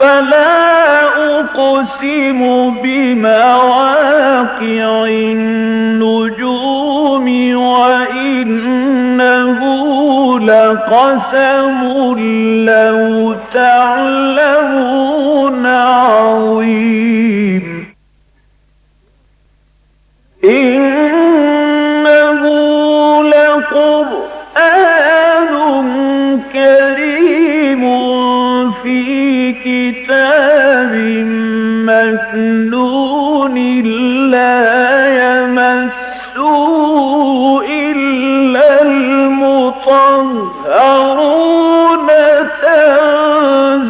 فلا أقسم بمواقع النجوم وإنه لقسم لو تعلمون عظيم إنه لقرآن كريم في كتاب مكنون لا يمسه إلا المطهرون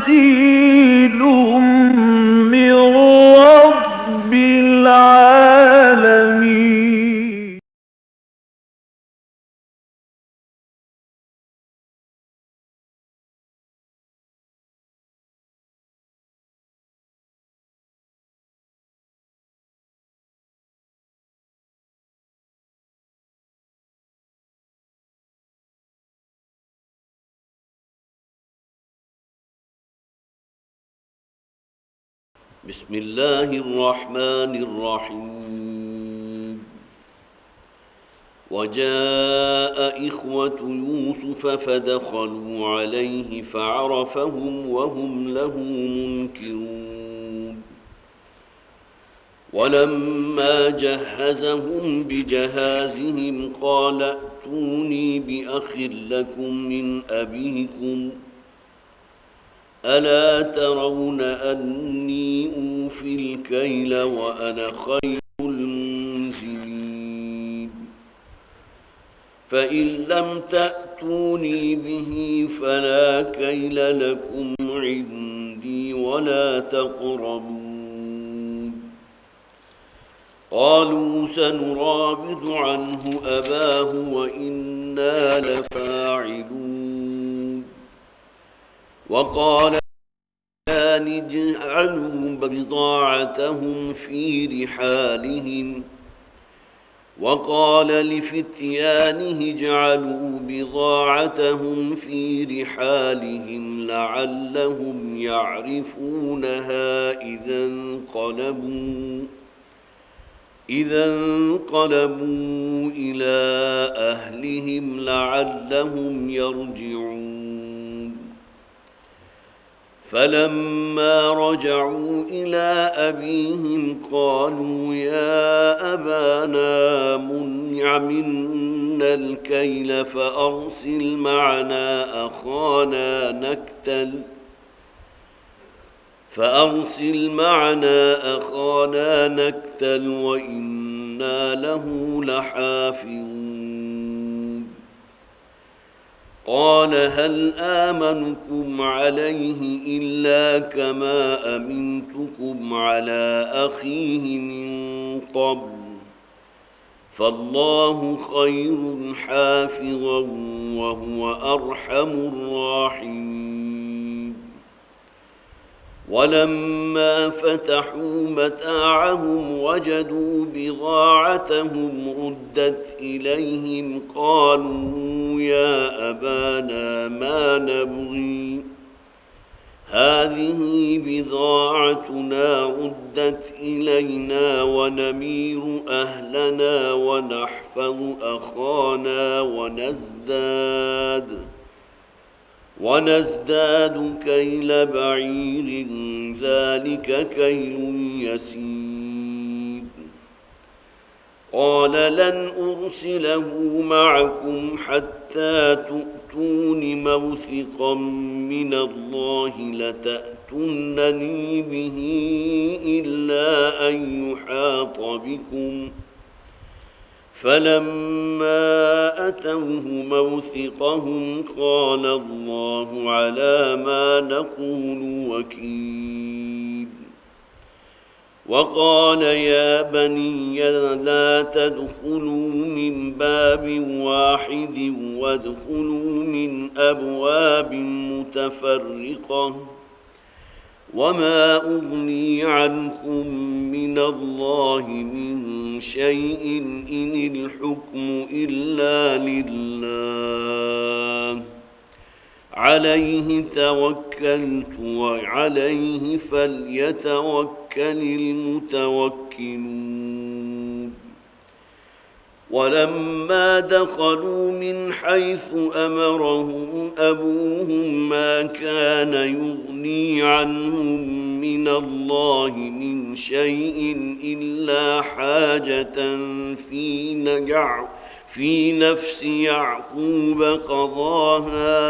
تنزيل من رب العالمين بسم الله الرحمن الرحيم وجاء إخوة يوسف فدخلوا عليه فعرفهم وهم له منكرون ولما جهزهم بجهازهم قال ائتوني بأخ لكم من أبيكم ألا ترون أني أوفي الكيل وأنا خير المنزلين فإن لم تأتوني به فلا كيل لكم عندي ولا تقربون قالوا سنراود عنه أباه وإنا لفاعلون وقال اجعلوا بضاعتهم في رحالهم وقال لفتيانه اجعلوا بضاعتهم في رحالهم لعلهم يعرفونها إذا انقلبوا إلى أهلهم لعلهم يرجعون فلما رجعوا إلى أبيهم قالوا يا أبانا منع منا الكيل فأرسل معنا أخانا نكتل وإنا له لحافظون قال هل آمنكم عليه إلا كما أمنتكم على أخيه من قبل فالله خير حافظا وهو أرحم الراحمين ولما فتحوا متاعهم وجدوا بضاعتهم ردت إليهم قالوا يا أبانا ما نبغي هذه بضاعتنا ردت إلينا ونمير أهلنا ونحفظ أخانا ونزداد كيل بعير ذلك كيل يسير قال لن أرسله معكم حتى تؤتون موثقا من الله لتأتونني به إلا أن يحاط بكم فلما أتوه موثقهم قال الله على ما نقول وكيل وقال يا بني لا تدخلوا من باب واحد وادخلوا من أبواب متفرقة وما أغني عنكم من الله من شيء إن الحكم إلا لله علیہ توکلت وعلیہ فلیتوکل المتوکلون ولما دخلوا من حيث أمرهم أبوهم ما كان يغني عنهم من الله من شيء إلا حاجة في نفس يعقوب قضاها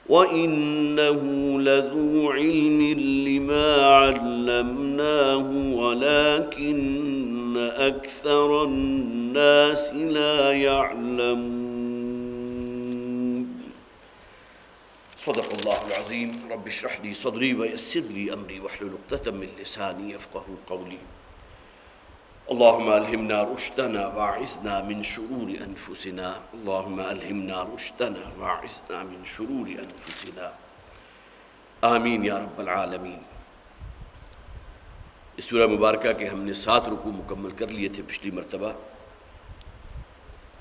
وَإِنَّهُ لَذُو عِلْمٍ لِّمَا عَلَّمْنَاهُ وَلَكِنَّ أَكْثَرَ النَّاسِ لَا يَعْلَمُونَ صدق اللہ العظیم رب اشرح لي صدری ويسر لي أمری واحلل عقدة من لسانی يفقهوا قولی اللهم ألهمنا رشدنا واعصمنا من شرور أنفسنا اللهم ألهمنا رشدنا واعصمنا من شرور أنفسنا آمین یا رب العالمین۔ اس سورہ مبارکہ کے ہم نے 7 رکوع مکمل کر لیے تھے پچھلی مرتبہ۔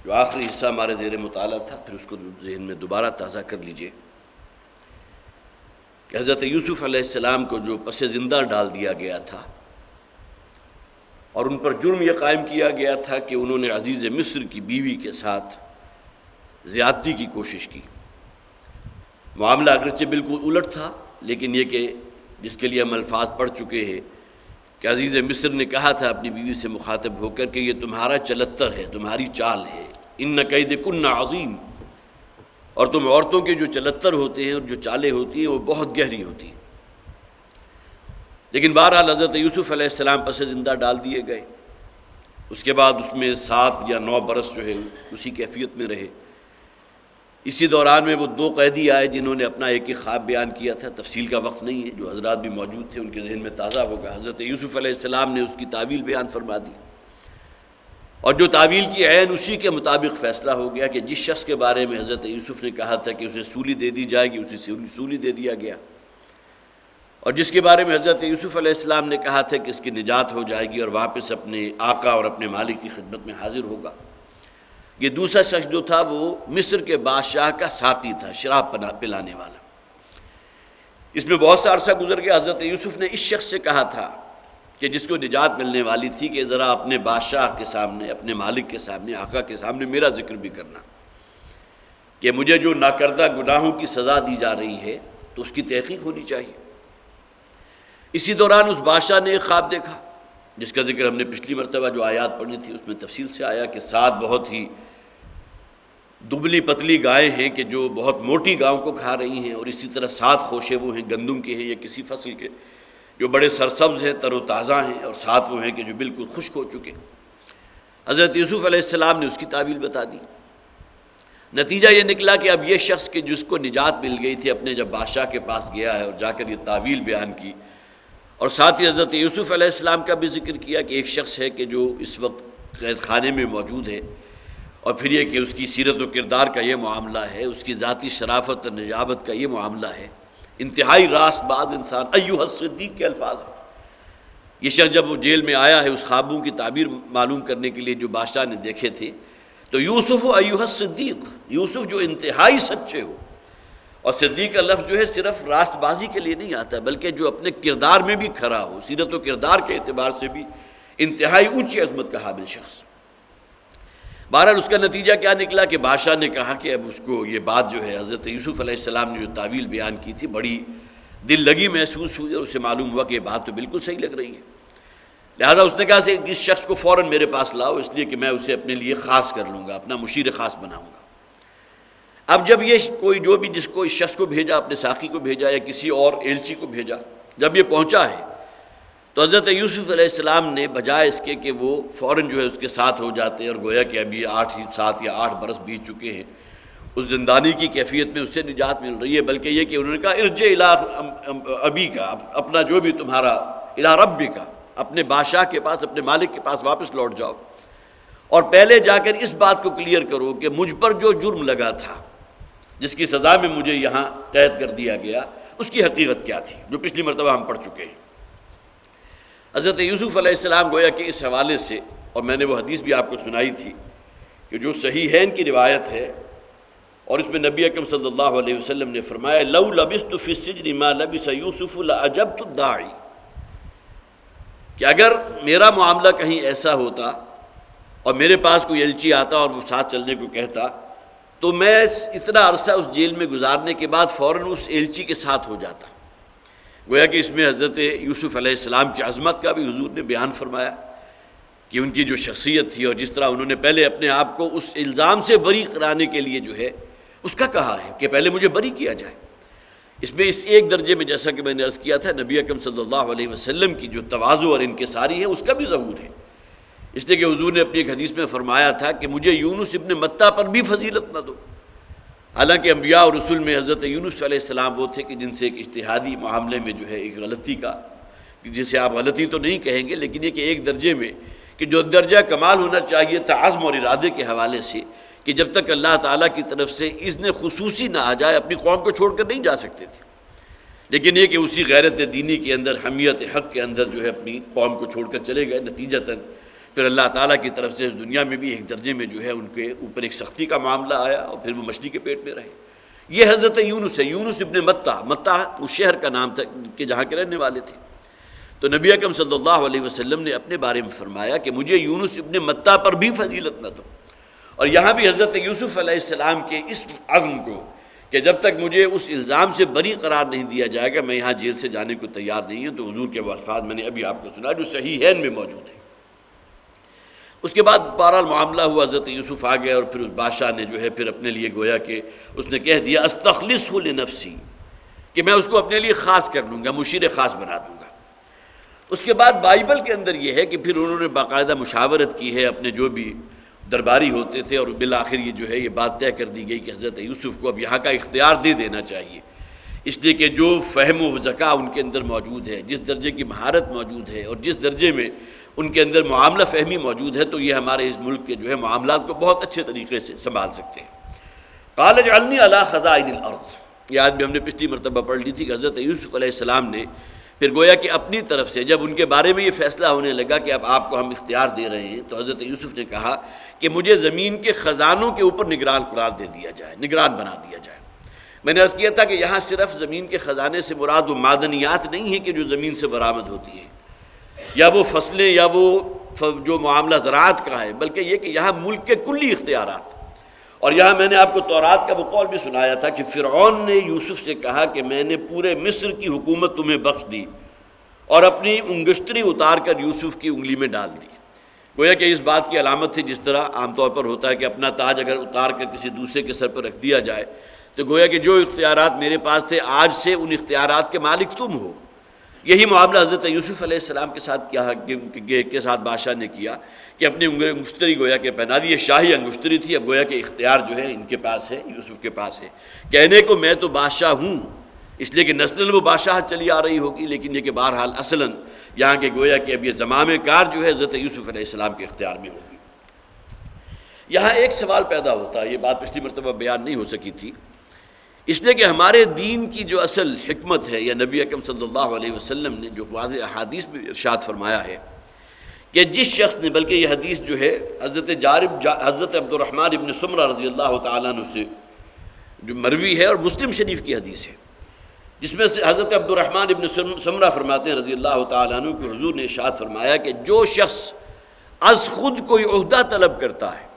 جو آخری حصہ ہمارے زیر مطالعہ تھا پھر اس کو ذہن میں دوبارہ تازہ کر لیجئے کہ حضرت یوسف علیہ السلام کو جو پس زندہ ڈال دیا گیا تھا اور ان پر جرم یہ قائم کیا گیا تھا کہ انہوں نے عزیز مصر کی بیوی کے ساتھ زیادتی کی کوشش کی۔ معاملہ اگرچہ بالکل الٹ تھا، لیکن یہ کہ جس کے لیے ہم الفاظ پڑھ چکے ہیں کہ عزیز مصر نے کہا تھا اپنی بیوی سے مخاطب ہو کر کہ یہ تمہارا چلتر ہے، تمہاری چال ہے، ان کیدکن عظیم، اور تم عورتوں کے جو چلتر ہوتے ہیں اور جو چالیں ہوتی ہیں وہ بہت گہری ہوتی ہیں۔ لیکن بہرحال حضرت یوسف علیہ السلام پس زندہ ڈال دیے گئے۔ اس کے بعد اس میں 7 یا 9 برس جو ہے اسی کیفیت میں رہے۔ اسی دوران میں وہ 2 قیدی آئے جنہوں نے اپنا ایک خواب بیان کیا تھا، تفصیل کا وقت نہیں ہے، جو حضرات بھی موجود تھے ان کے ذہن میں تازہ ہوگا۔ حضرت یوسف علیہ السلام نے اس کی تعویل بیان فرما دی، اور جو تعویل کی عین اسی کے مطابق فیصلہ ہو گیا کہ جس شخص کے بارے میں حضرت یوسف نے کہا تھا کہ اسے سولی دے دی جائے گی، اسے سولی دے دیا گیا، اور جس کے بارے میں حضرت یوسف علیہ السلام نے کہا تھا کہ اس کی نجات ہو جائے گی اور واپس اپنے آقا اور اپنے مالک کی خدمت میں حاضر ہوگا۔ یہ دوسرا شخص جو تھا وہ مصر کے بادشاہ کا ساقی تھا، شراب پلانے والا۔ اس میں بہت سا عرصہ گزر گیا۔ حضرت یوسف نے اس شخص سے کہا تھا کہ جس کو نجات ملنے والی تھی کہ ذرا اپنے بادشاہ کے سامنے، اپنے مالک کے سامنے، آقا کے سامنے میرا ذکر بھی کرنا کہ مجھے جو ناکردہ گناہوں کی سزا دی جا رہی ہے تو اس کی تحقیق ہونی چاہیے۔ اسی دوران اس بادشاہ نے ایک خواب دیکھا جس کا ذکر ہم نے پچھلی مرتبہ جو آیات پڑھی تھی اس میں تفصیل سے آیا کہ 7 بہت ہی دبلی پتلی گائیں ہیں کہ جو بہت موٹی گاؤں کو کھا رہی ہیں، اور اسی طرح 7 خوشے وہ ہیں گندم کے ہیں یا کسی فصل کے جو بڑے سرسبز ہیں، تر و تازہ ہیں، اور 7 وہ ہیں کہ جو بالکل خشک ہو چکے۔ حضرت یوسف علیہ السلام نے اس کی تعویل بتا دی۔ نتیجہ یہ نکلا کہ اب یہ شخص کہ جس کو نجات مل گئی تھی اپنے جب بادشاہ کے پاس گیا ہے اور جا کر یہ تعویل بیان کی، اور ساتھ ہی حضرت یوسف علیہ السلام کا بھی ذکر کیا کہ ایک شخص ہے کہ جو اس وقت قید خانے میں موجود ہے، اور پھر یہ کہ اس کی سیرت و کردار کا یہ معاملہ ہے، اس کی ذاتی شرافت اور نجابت کا یہ معاملہ ہے، انتہائی راست باز انسان، ایھا الصدیق کے الفاظ ہیں۔ یہ شخص جب وہ جیل میں آیا ہے اس خوابوں کی تعبیر معلوم کرنے کے لیے جو بادشاہ نے دیکھے تھے، تو یوسف ایھا الصدیق، یوسف جو انتہائی سچے ہو، اور صدیق کا لفظ جو ہے صرف راست بازی کے لیے نہیں آتا بلکہ جو اپنے کردار میں بھی کھرا ہو، سیرت و کردار کے اعتبار سے بھی انتہائی اونچی عظمت کا حامل شخص۔ بہرحال اس کا نتیجہ کیا نکلا کہ بادشاہ نے کہا کہ اب اس کو یہ بات جو ہے حضرت یوسف علیہ السلام نے جو تعویل بیان کی تھی بڑی دل لگی محسوس ہوئی، اور اسے معلوم ہوا کہ یہ بات تو بالکل صحیح لگ رہی ہے۔ لہذا اس نے کہا کہ اس شخص کو فوراً میرے پاس لاؤ، اس لیے کہ میں اسے اپنے لیے خاص کر لوں گا، اپنا مشیر خاص بناؤں گا۔ اب جب یہ کوئی جو بھی جس کو اس شخص کو بھیجا، اپنے ساقی کو بھیجا یا کسی اور ایلچی کو بھیجا، جب یہ پہنچا ہے تو حضرت یوسف علیہ السلام نے بجائے اس کے کہ وہ فوراً جو ہے اس کے ساتھ ہو جاتے، اور گویا کہ ابھی 7 یا 8 برس بیت چکے ہیں، اس زندانی کی کیفیت میں اس سے نجات مل رہی ہے، بلکہ یہ کہ انہوں نے کہا ارجع الی ابی کا، اپنا جو بھی تمہارا الی ربی کا، اپنے بادشاہ کے پاس، اپنے مالک کے پاس واپس لوٹ جاؤ، اور پہلے جا کر اس بات کو کلیئر کرو کہ مجھ پر جو جرم لگا تھا، جس کی سزا میں مجھے یہاں قید کر دیا گیا، اس کی حقیقت کیا تھی، جو پچھلی مرتبہ ہم پڑھ چکے ہیں۔ حضرت یوسف علیہ السلام گویا کہ اس حوالے سے، اور میں نے وہ حدیث بھی آپ کو سنائی تھی کہ جو صحیحین کی روایت ہے، اور اس میں نبی اکرم صلی اللہ علیہ وسلم نے فرمایا لو لبثت فی السجن ما لبث یوسف لاجبت الداعی، کہ اگر میرا معاملہ کہیں ایسا ہوتا اور میرے پاس کوئی ایلچی آتا اور وہ ساتھ چلنے کو کہتا تو میں اتنا عرصہ اس جیل میں گزارنے کے بعد فوراً اس ایلچی کے ساتھ ہو جاتا۔ گویا کہ اس میں حضرت یوسف علیہ السلام کی عظمت کا بھی حضور نے بیان فرمایا کہ ان کی جو شخصیت تھی اور جس طرح انہوں نے پہلے اپنے آپ کو اس الزام سے بری کرانے کے لیے جو ہے اس کا کہا ہے کہ پہلے مجھے بری کیا جائے۔ اس میں اس ایک درجے میں جیسا کہ میں نے عرض کیا تھا نبی اکرم صلی اللہ علیہ وسلم کی جو تواضع اور انکساری ہے اس کا بھی ظہور ہے، اس لیے کہ حضور نے اپنی ایک حدیث میں فرمایا تھا کہ مجھے یونس ابن متیٰ پر بھی فضیلت نہ دو۔ حالانکہ انبیاء اور رسول میں حضرت یونس علیہ السلام وہ تھے کہ جن سے ایک اجتہادی معاملے میں جو ہے ایک غلطی کا، جسے آپ غلطی تو نہیں کہیں گے لیکن یہ کہ ایک درجے میں کہ جو درجہ کمال ہونا چاہیے تھا عزم اور ارادے کے حوالے سے کہ جب تک اللہ تعالیٰ کی طرف سے اذن خصوصی نہ آ جائے اپنی قوم کو چھوڑ کر نہیں جا سکتے تھے، لیکن یہ کہ اسی غیرت دینی کے اندر، حمیت حق کے اندر جو ہے اپنی قوم کو چھوڑ کر چلے گئے، نتیجتاً پھر اللہ تعالیٰ کی طرف سے اس دنیا میں بھی ایک درجے میں جو ہے ان کے اوپر ایک سختی کا معاملہ آیا اور پھر وہ مچھلی کے پیٹ میں رہے۔ یہ حضرت یونس ہے، یونس ابن متیٰ، متیٰ اس شہر کا نام تھا کہ جہاں کے رہنے والے تھے۔ تو نبی اکرم صلی اللہ علیہ وسلم نے اپنے بارے میں فرمایا کہ مجھے یونس ابن متیٰ پر بھی فضیلت نہ دو، اور یہاں بھی حضرت یوسف علیہ السلام کے اس عزم کو کہ جب تک مجھے اس الزام سے بری قرار نہیں دیا جائے گا میں یہاں جیل سے جانے کو تیار نہیں ہوں، تو حضور کے وہ الفاظ میں نے ابھی آپ کو سنا جو صحیحین میں موجود ہیں۔ اس کے بعد بہرحال معاملہ ہوا، حضرت یوسف آ گئے اور پھر اس بادشاہ نے جو ہے پھر اپنے لیے گویا کہ اس نے کہہ دیا استخلصہ لنفسی، کہ میں اس کو اپنے لیے خاص کر لوں گا، مشیر خاص بنا دوں گا۔ اس کے بعد بائبل کے اندر یہ ہے کہ پھر انہوں نے باقاعدہ مشاورت کی ہے اپنے جو بھی درباری ہوتے تھے، اور بالآخر یہ جو ہے یہ بات طے کر دی گئی کہ حضرت یوسف کو اب یہاں کا اختیار دے دینا چاہیے، اس لیے کہ جو فہم و ذکا ان کے اندر موجود ہے، جس درجے کی مہارت موجود ہے اور جس درجے میں ان کے اندر معاملہ فہمی موجود ہے، تو یہ ہمارے اس ملک کے جو ہے معاملات کو بہت اچھے طریقے سے سنبھال سکتے ہیں۔ قال اجعلنی علی خزائن الارض، یہ آج بھی ہم نے پچھلی مرتبہ پڑھ لی تھی کہ حضرت یوسف علیہ السلام نے پھر گویا کہ اپنی طرف سے جب ان کے بارے میں یہ فیصلہ ہونے لگا کہ اب آپ کو ہم اختیار دے رہے ہیں، تو حضرت یوسف نے کہا کہ مجھے زمین کے خزانوں کے اوپر نگران قرار دے دیا جائے، نگران بنا دیا جائے۔ میں نے عرض کیا تھا کہ یہاں صرف زمین کے خزانے سے مراد وہ معدنیات نہیں ہیں کہ جو زمین سے برآمد ہوتی ہیں، یا وہ فصلیں، یا وہ جو معاملہ زراعت کا ہے، بلکہ یہ کہ یہاں ملک کے کلی اختیارات۔ اور یہاں میں نے آپ کو تورات کا وہ قول بھی سنایا تھا کہ فرعون نے یوسف سے کہا کہ میں نے پورے مصر کی حکومت تمہیں بخش دی، اور اپنی انگشتری اتار کر یوسف کی انگلی میں ڈال دی۔ گویا کہ اس بات کی علامت تھی، جس طرح عام طور پر ہوتا ہے کہ اپنا تاج اگر اتار کر کسی دوسرے کے سر پر رکھ دیا جائے تو گویا کہ جو اختیارات میرے پاس تھے آج سے ان اختیارات کے مالک تم ہو۔ یہی معاملہ حضرت یوسف علیہ السلام کے ساتھ کیا کے ساتھ بادشاہ نے کیا کہ اپنی انگشتری گویا کہ پہنا دی۔ یہ شاہی انگشتری تھی، اب گویا کہ اختیار جو ہے ان کے پاس ہے، یوسف کے پاس ہے، کہنے کو میں تو بادشاہ ہوں، اس لیے کہ نسلاً وہ بادشاہت چلی آ رہی ہوگی، لیکن یہ کہ بہرحال اصلاً یہاں کے گویا کہ اب یہ زمام کار جو ہے حضرت یوسف علیہ السلام کے اختیار میں ہوگی۔ یہاں ایک سوال پیدا ہوتا ہے، یہ بات پچھلی مرتبہ بیان نہیں ہو سکی تھی، اس لیے کہ ہمارے دین کی جو اصل حکمت ہے، یا نبی اکرم صلی اللہ علیہ وسلم نے جو واضح احادیث میں ارشاد فرمایا ہے کہ جس شخص نے، بلکہ یہ حدیث جو ہے حضرت عبد الرحمن ابن سمرہ رضی اللہ تعالیٰ عنہ سے جو مروی ہے اور مسلم شریف کی حدیث ہے، جس میں سے حضرت عبد الرحمن ابن سمرہ فرماتے ہیں رضی اللہ تعالیٰ عنہ کہ حضور نے ارشاد فرمایا کہ جو شخص از خود کوئی عہدہ طلب کرتا ہے،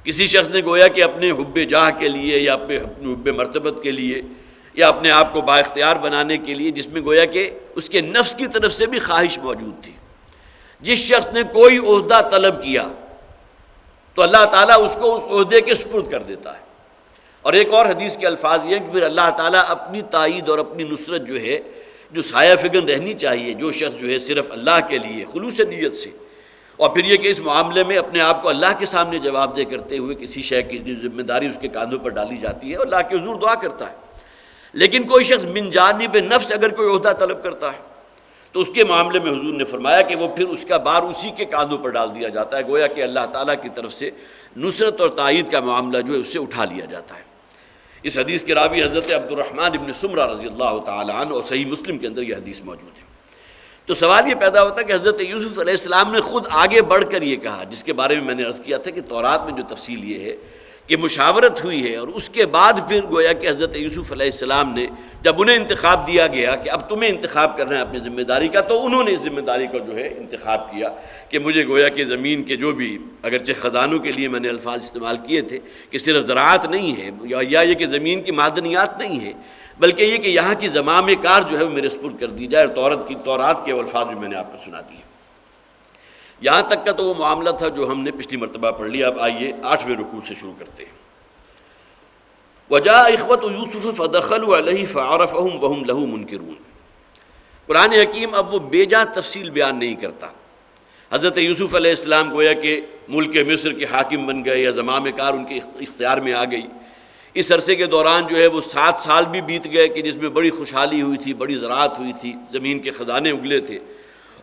کسی شخص نے گویا کہ اپنے حب جاہ کے لیے یا اپنے حب مرتبت کے لیے یا اپنے آپ کو با اختیار بنانے کے لیے، جس میں گویا کہ اس کے نفس کی طرف سے بھی خواہش موجود تھی، جس شخص نے کوئی عہدہ طلب کیا تو اللہ تعالیٰ اس کو اس عہدے کے سپرد کر دیتا ہے۔ اور ایک اور حدیث کے الفاظ یہ کہ پھر اللہ تعالیٰ اپنی تائید اور اپنی نصرت جو ہے، جو سایہ فگن رہنی چاہیے، جو شخص جو ہے صرف اللہ کے لیے خلوص نیت سے، اور پھر یہ کہ اس معاملے میں اپنے آپ کو اللہ کے سامنے جواب دہ کرتے ہوئے کسی شے کی ذمہ داری اس کے کاندھوں پر ڈالی جاتی ہے اور اللہ کے حضور دعا کرتا ہے۔ لیکن کوئی شخص من جانب نفس اگر کوئی عہدہ طلب کرتا ہے تو اس کے معاملے میں حضور نے فرمایا کہ وہ پھر اس کا بار اسی کے کاندھوں پر ڈال دیا جاتا ہے، گویا کہ اللہ تعالیٰ کی طرف سے نصرت اور تائید کا معاملہ جو ہے اس سے اٹھا لیا جاتا ہے۔ اس حدیث کے راوی حضرت عبد الرحمن ابن سمرہ رضی اللہ تعالیٰ عنہ، اور صحیح مسلم کے اندر یہ حدیث موجود ہے۔ تو سوال یہ پیدا ہوتا ہے کہ حضرت یوسف علیہ السلام نے خود آگے بڑھ کر یہ کہا، جس کے بارے میں نے عرض کیا تھا کہ تورات میں جو تفصیل یہ ہے کہ مشاورت ہوئی ہے، اور اس کے بعد پھر گویا کہ حضرت یوسف علیہ السلام نے جب انہیں انتخاب دیا گیا کہ اب تمہیں انتخاب کرنا ہے اپنی ذمہ داری کا، تو انہوں نے اس ذمہ داری کو جو ہے انتخاب کیا کہ مجھے گویا کہ زمین کے جو بھی اگرچہ خزانوں کے لیے میں نے الفاظ استعمال کیے تھے کہ صرف زراعت نہیں ہے یا یہ کہ زمین کی معدنیات نہیں ہے، بلکہ یہ کہ یہاں کی زمام کار جو ہے وہ میرے سپرد کر دی جائے، اور تورات کے الفاظ بھی میں نے آپ کو سنا دیے۔ یہاں تک کا تو وہ معاملہ تھا جو ہم نے پچھلی مرتبہ پڑھ لیا۔ اب آئیے 8ویں رکوع سے شروع کرتے ہیں۔ وَجَاءَ إِخْوَةُ يُوسُفَ فَدَخَلُوا عَلَيْهِ فَعَرَفَهُمْ وَهُمْ لَهُ مُنْكِرُونَ۔ قرآن حکیم اب وہ بے جا تفصیل بیان نہیں کرتا۔ حضرت یوسف علیہ السلام گویا کہ ملک مصر کے حاکم بن گئے یا زمام کار ان کے اختیار میں آ گئی۔ اس عرصے کے دوران جو ہے وہ 7 سال بھی بیت گئے کہ جس میں بڑی خوشحالی ہوئی تھی، بڑی زراعت ہوئی تھی، زمین کے خزانے اگلے تھے،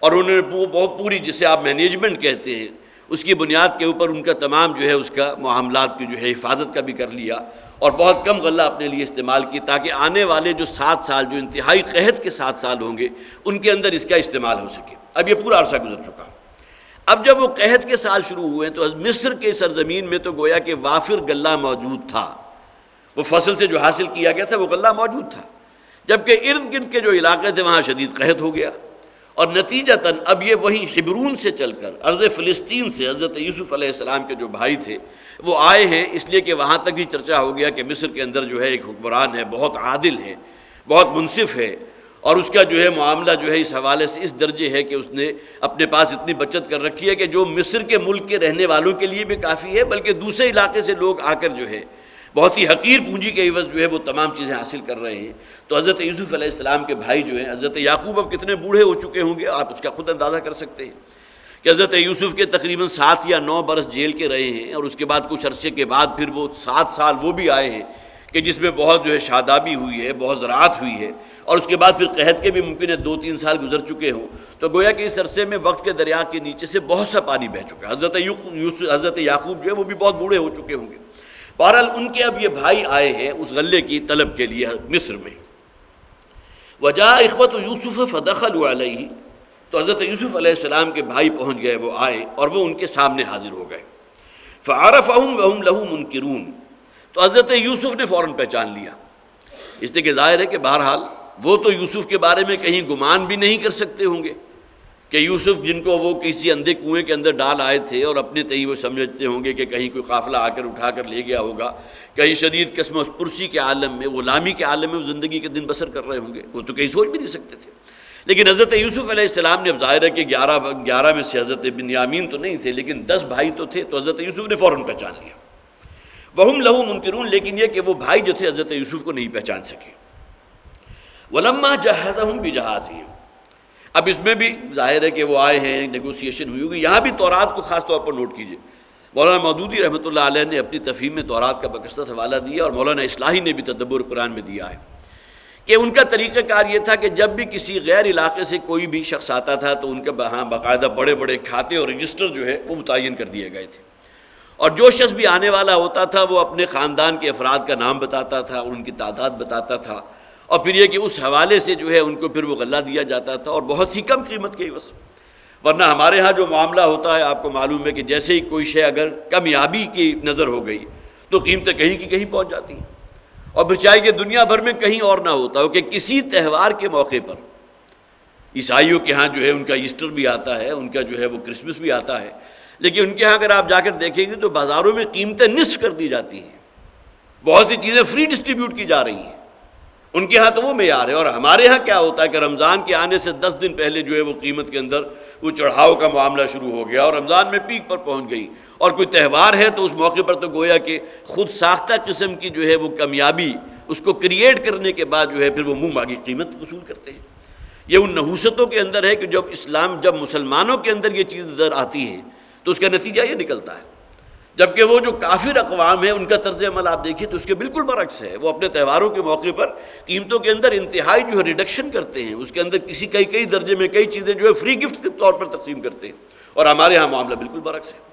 اور انہوں نے بہت پوری جسے آپ مینجمنٹ کہتے ہیں اس کی بنیاد کے اوپر ان کا تمام جو ہے اس کا معاملات کی جو ہے حفاظت کا بھی کر لیا، اور بہت کم غلہ اپنے لیے استعمال کی تاکہ آنے والے جو 7 سال جو انتہائی قحط کے 7 سال ہوں گے ان کے اندر اس کا استعمال ہو سکے۔ اب یہ پورا عرصہ گزر چکا۔ اب جب وہ قحط کے سال شروع ہوئے تو مصر کے سرزمین میں تو گویا کہ وافر غلہ موجود تھا، وہ فصل سے جو حاصل کیا گیا تھا وہ غلہ موجود تھا، جبکہ ارد گرد کے جو علاقے تھے وہاں شدید قحط ہو گیا، اور نتیجتاً اب یہ وہیں حبرون سے چل کر ارض فلسطین سے حضرت یوسف علیہ السلام کے جو بھائی تھے وہ آئے ہیں، اس لیے کہ وہاں تک بھی چرچا ہو گیا کہ مصر کے اندر جو ہے ایک حکمران ہے، بہت عادل ہے، بہت منصف ہے، اور اس کا جو ہے معاملہ جو ہے اس حوالے سے اس درجے ہے کہ اس نے اپنے پاس اتنی بچت کر رکھی ہے کہ جو مصر کے ملک کے رہنے والوں کے لیے بھی کافی ہے، بلکہ دوسرے علاقے سے لوگ آ کر جو ہے بہت ہی حقیر پونجی کے عوض جو ہے وہ تمام چیزیں حاصل کر رہے ہیں۔ تو حضرت یوسف علیہ السلام کے بھائی جو ہیں حضرت یعقوب اب کتنے بوڑھے ہو چکے ہوں گے، آپ اس کا خود اندازہ کر سکتے ہیں کہ حضرت یوسف کے تقریباً 7 یا 9 برس جیل کے رہے ہیں، اور اس کے بعد کچھ عرصے کے بعد پھر وہ 7 سال وہ بھی آئے ہیں کہ جس میں بہت جو ہے شادابی ہوئی ہے، بہت زراعت ہوئی ہے، اور اس کے بعد پھر قحط کے بھی ممکن ہے 2-3 سال گزر چکے ہوں، تو گویا کہ اس عرصے میں وقت کے دریا کے نیچے سے بہت سا پانی بہہ چکا ہے۔ حضرت یعقوب جو ہے وہ بھی بہت بوڑھے ہو چکے ہوں گے۔ بہرحال ان کے اب یہ بھائی آئے ہیں اس غلے کی طلب کے لیے مصر میں۔ وَجَاءَ إِخْوَةُ يُوسُفَ فَدَخَلُوا عَلَيْهِ، تو حضرت یوسف علیہ السلام کے بھائی پہنچ گئے، وہ آئے اور وہ ان کے سامنے حاضر ہو گئے۔ فَعَرَفَهُمْ وَهُمْ لَهُ مُنْكِرُونَ، تو حضرت یوسف نے فوراً پہچان لیا، اس لیے کہ ظاہر ہے کہ بہرحال وہ تو یوسف کے بارے میں کہیں گمان بھی نہیں کر سکتے ہوں گے کہ یوسف جن کو وہ کسی اندھے کنویں کے اندر ڈال آئے تھے، اور اپنے تئیں وہ سمجھتے ہوں گے کہ کہیں کوئی قافلہ آ کر اٹھا کر لے گیا ہوگا، کہیں شدید قسم و پرسی کے عالم میں، غلامی کے عالم میں وہ زندگی کے دن بسر کر رہے ہوں گے، وہ تو کہیں سوچ بھی نہیں سکتے تھے۔ لیکن حضرت یوسف علیہ السلام نے اب ظاہر ہے کہ 11 میں سے حضرت بنیامین تو نہیں تھے لیکن 10 بھائی تو تھے، تو حضرت یوسف نے فوراً پہچان لیا۔ وَهُمْ لَهُ مُنْكِرُونَ، لیکن یہ کہ وہ بھائی جو تھے حضرت یوسف کو نہیں پہچان سکے۔ وَلَمَّا جَهَّزَهُمْ بِجَهَازِهِمْ، اب اس میں بھی ظاہر ہے کہ وہ آئے ہیں، نیگوسیشن ہوئی ہوگی۔ یہاں بھی تورات کو خاص طور پر نوٹ کیجئے، مولانا مودودی رحمۃ اللہ علیہ نے اپنی تفہیم میں تورات کا بکثرت حوالہ دیا، اور مولانا اصلاحی نے بھی تدبر قرآن میں دیا ہے کہ ان کا طریقہ کار یہ تھا کہ جب بھی کسی غیر علاقے سے کوئی بھی شخص آتا تھا تو ان کے باقاعدہ بڑے بڑے کھاتے اور رجسٹر جو ہے وہ متعین کر دیے گئے تھے، اور جو شخص بھی آنے والا ہوتا تھا وہ اپنے خاندان کے افراد کا نام بتاتا تھا اور ان کی تعداد بتاتا تھا، اور پھر یہ کہ اس حوالے سے جو ہے ان کو پھر وہ غلہ دیا جاتا تھا، اور بہت ہی کم قیمت کے عوض۔ ورنہ ہمارے ہاں جو معاملہ ہوتا ہے آپ کو معلوم ہے کہ جیسے ہی کوئی شے اگر کمیابی کی نظر ہو گئی تو قیمتیں کہیں کی کہیں پہنچ جاتی ہیں، اور پھر چاہے کہ دنیا بھر میں کہیں اور نہ ہوتا ہو کہ کسی تہوار کے موقع پر عیسائیوں کے ہاں جو ہے ان کا ایسٹر بھی آتا ہے، ان کا جو ہے وہ کرسمس بھی آتا ہے، لیکن ان کے ہاں اگر آپ جا کر دیکھیں گے تو بازاروں میں قیمتیں نصف کر دی جاتی ہیں، بہت سی چیزیں فری ڈسٹریبیوٹ کی جا رہی ہیں، ان کے ہاں تو وہ معیار ہے۔ اور ہمارے ہاں کیا ہوتا ہے کہ رمضان کے آنے سے 10 دن پہلے جو ہے وہ قیمت کے اندر وہ چڑھاؤ کا معاملہ شروع ہو گیا، اور رمضان میں پیک پر پہنچ گئی، اور کوئی تہوار ہے تو اس موقع پر تو گویا کہ خود ساختہ قسم کی جو ہے وہ کمیابی اس کو کریٹ کرنے کے بعد جو ہے پھر وہ منہ مانگی قیمت وصول کرتے ہیں۔ یہ ان نحوستوں کے اندر ہے کہ جب مسلمانوں کے اندر یہ چیز نظر آتی ہے تو اس کا نتیجہ یہ نکلتا ہے، جبکہ وہ جو کافر اقوام ہیں ان کا طرز عمل آپ دیکھیے تو اس کے بالکل برعکس ہے، وہ اپنے تہواروں کے موقع پر قیمتوں کے اندر انتہائی جو ہے ریڈکشن کرتے ہیں، اس کے اندر کئی درجے میں کئی چیزیں جو ہے فری گفٹ کے طور پر تقسیم کرتے ہیں، اور ہمارے ہاں معاملہ بالکل برعکس ہے۔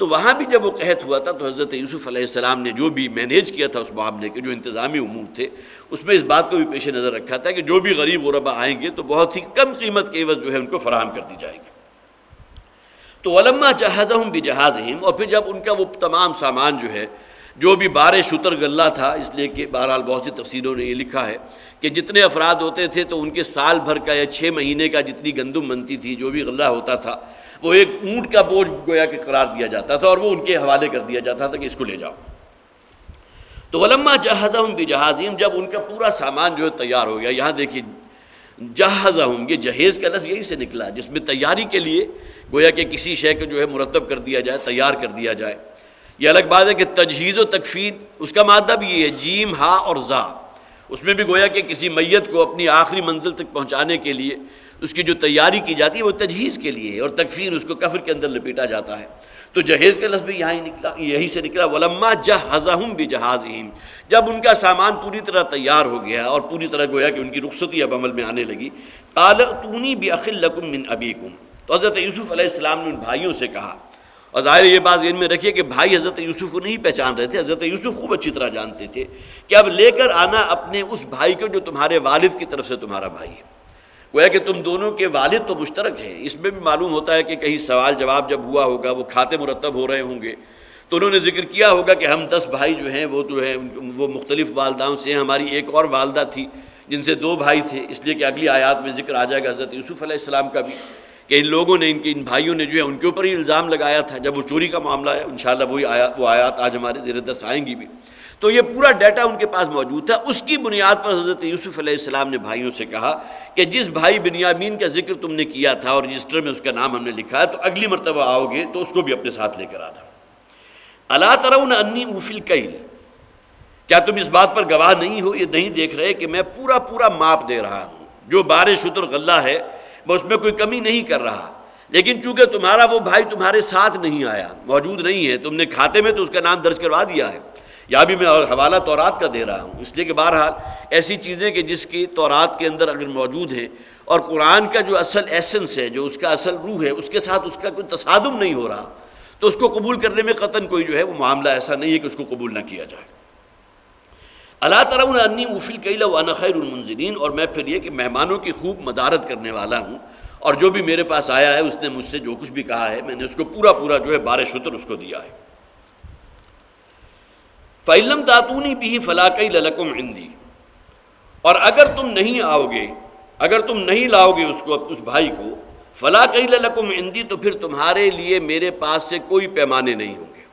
تو وہاں بھی جب وہ قحط ہوا تھا تو حضرت یوسف علیہ السلام نے جو بھی مینیج کیا تھا اس معاملے کے جو انتظامی امور تھے اس میں اس بات کو بھی پیش نظر رکھا تھا کہ جو بھی غریب غربا آئیں گے تو بہت ہی کم قیمت کے عوض جو ہے ان کو فراہم کر دی جائے گی۔ تو وَلَمَّا جَهَّزَهُمْ بِجَهَازِهِمْ، اور پھر جب ان کا وہ تمام سامان جو ہے جو بھی بار شتر غلہ تھا، اس لیے کہ بہرحال بہت سی تفسیروں نے یہ لکھا ہے کہ جتنے افراد ہوتے تھے تو ان کے سال بھر کا یا 6 مہینے کا جتنی گندم بنتی تھی، جو بھی غلہ ہوتا تھا، وہ ایک اونٹ کا بوجھ گویا کہ قرار دیا جاتا تھا اور وہ ان کے حوالے کر دیا جاتا تھا کہ اس کو لے جاؤ۔ تو ولما جہزہم بجہازہم، جب ان کا پورا سامان جو ہے تیار ہو گیا، یہاں دیکھیے جہزہم، یہ جہیز کا لفظ یہی سے نکلا جس میں تیاری کے لیے گویا کہ کسی شے کو جو ہے مرتب کر دیا جائے، تیار کر دیا جائے۔ یہ الگ بات ہے کہ تجہیز و تکفین، اس کا مادہ بھی یہ ہے جیم ہا اور زا، اس میں بھی گویا کہ کسی میت کو اپنی آخری منزل تک پہنچانے کے لیے اس کی جو تیاری کی جاتی ہے وہ تجہیز کے لیے ہے، اور تکفین اس کو کفن کے اندر لپیٹا جاتا ہے۔ تو جہیز کا لفظ بھی یہاں ہی نکلا، یہی سے نکلا ولما جہزہم بجہازہم، جب ان کا سامان پوری طرح تیار ہو گیا اور پوری طرح گویا کہ ان کی رخصتی اب عمل میں آنے لگی، قال ائتونی باخ لکم من ابیکم، تو حضرت یوسف علیہ السلام نے ان بھائیوں سے کہا، اور ظاہر یہ بات ذہن میں رکھیے کہ بھائی حضرت یوسف کو نہیں پہچان رہے تھے، حضرت یوسف خوب اچھی طرح جانتے تھے کہ اب لے کر آنا اپنے اس بھائی کو جو تمہارے والد کی طرف سے تمہارا بھائی ہے، گویا کہ تم دونوں کے والد تو مشترک ہیں۔ اس میں بھی معلوم ہوتا ہے کہ کہیں سوال جواب جب ہوا ہوگا، وہ کھاتے مرتب ہو رہے ہوں گے، تو انہوں نے ذکر کیا ہوگا کہ ہم 10 بھائی جو ہیں وہ مختلف والداؤں سے ہیں، ہماری ایک اور والدہ تھی جن سے 2 بھائی تھے، اس لیے کہ اگلی آیات میں ذکر آ جائے گا حضرت یوسف علیہ السلام کا بھی کہ ان لوگوں نے ان بھائیوں نے جو ہے ان کے اوپر ہی الزام لگایا تھا جب وہ چوری کا معاملہ ہے۔ انشاءاللہ وہ آیات آج ہمارے زیر درس آئیں گی بھی۔ تو یہ پورا ڈیٹا ان کے پاس موجود تھا، اس کی بنیاد پر حضرت یوسف علیہ السلام نے بھائیوں سے کہا کہ جس بھائی بنیامین کا ذکر تم نے کیا تھا اور رجسٹر میں اس کا نام ہم نے لکھا ہے، تو اگلی مرتبہ آؤ گے تو اس کو بھی اپنے ساتھ لے کر آنا۔ الا ترون انی اوفی الکیل، کیا تم اس بات پر گواہ نہیں ہو، یہ نہیں دیکھ رہے کہ میں پورا ماپ دے رہا ہوں، جو بار شتر غلہ ہے میں اس میں کوئی کمی نہیں کر رہا، لیکن چونکہ تمہارا وہ بھائی تمہارے ساتھ نہیں آیا، موجود نہیں ہے، تم نے کھاتے میں تو اس کا نام درج کروا دیا ہے، یا بھی میں حوالہ تورات کا دے رہا ہوں، اس لیے کہ بہرحال ایسی چیزیں کہ جس کی تورات کے اندر اگر موجود ہیں اور قرآن کا جو اصل ایسنس ہے، جو اس کا اصل روح ہے، اس کے ساتھ اس کا کوئی تصادم نہیں ہو رہا، تو اس کو قبول کرنے میں قطعاً کوئی جو ہے وہ معاملہ ایسا نہیں ہے کہ اس کو قبول نہ کیا جائے۔ الا ترون انی اوفی الکیل وانا خیر المنزلین، اور میں پھر یہ کہ مہمانوں کی خوب مدارت کرنے والا ہوں، اور جو بھی میرے پاس آیا ہے اس نے مجھ سے جو کچھ بھی کہا ہے میں نے اس کو پورا جو ہے بار شتر اس کو دیا ہے۔ فَإِن لَّمْ تَأْتُونِي بِهِ فَلَا كَيْلَ لَكُمْ عِندِي، اور اگر تم نہیں آؤ گے، اگر تم نہیں لاؤ گے اس بھائی کو، فَلَا كَيْلَ لَكُمْ عِندِي، تو پھر تمہارے لیے میرے پاس سے کوئی پیمانے نہیں ہوں گے۔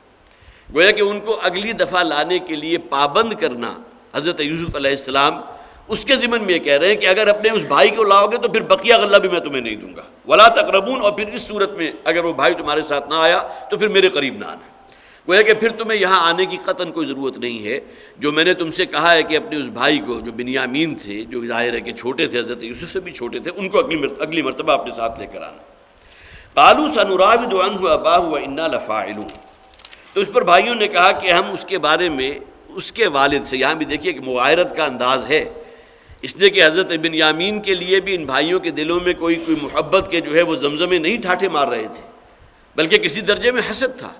گویا کہ ان کو اگلی دفعہ لانے کے لیے پابند کرنا حضرت یوسف علیہ السلام اس کے ضمن میں یہ کہہ رہے ہیں کہ اگر اپنے اس بھائی کو لاؤ گے تو پھر بقیہ غلہ بھی میں تمہیں نہیں دوں گا، وَلَا تَقْرَبُونَ، اور پھر اس صورت میں اگر وہ بھائی تمہارے ساتھ نہ آیا تو پھر میرے قریب نہ آنا۔ گویا کہ پھر تمہیں یہاں آنے کی قطعاً کوئی ضرورت نہیں ہے، جو میں نے تم سے کہا ہے کہ اپنے اس بھائی کو جو بنیامین تھے، جو ظاہر ہے کہ چھوٹے تھے، حضرت یوسف سے بھی چھوٹے تھے، ان کو اگلی مرتبہ اپنے ساتھ لے کر آنا۔ قالوا سنراود عنہ اباہ وانا لفاعلون، تو اس پر بھائیوں نے کہا کہ ہم اس کے بارے میں اس کے والد سے، یہاں بھی دیکھیے کہ مغایرت کا انداز ہے، اس لیے کہ حضرت بنیامین کے لیے بھی ان بھائیوں کے دلوں میں کوئی محبت کے جو ہے وہ زمزمے نہیں ٹھاٹھے مار رہے تھے، بلکہ کسی درجے میں حسد تھا،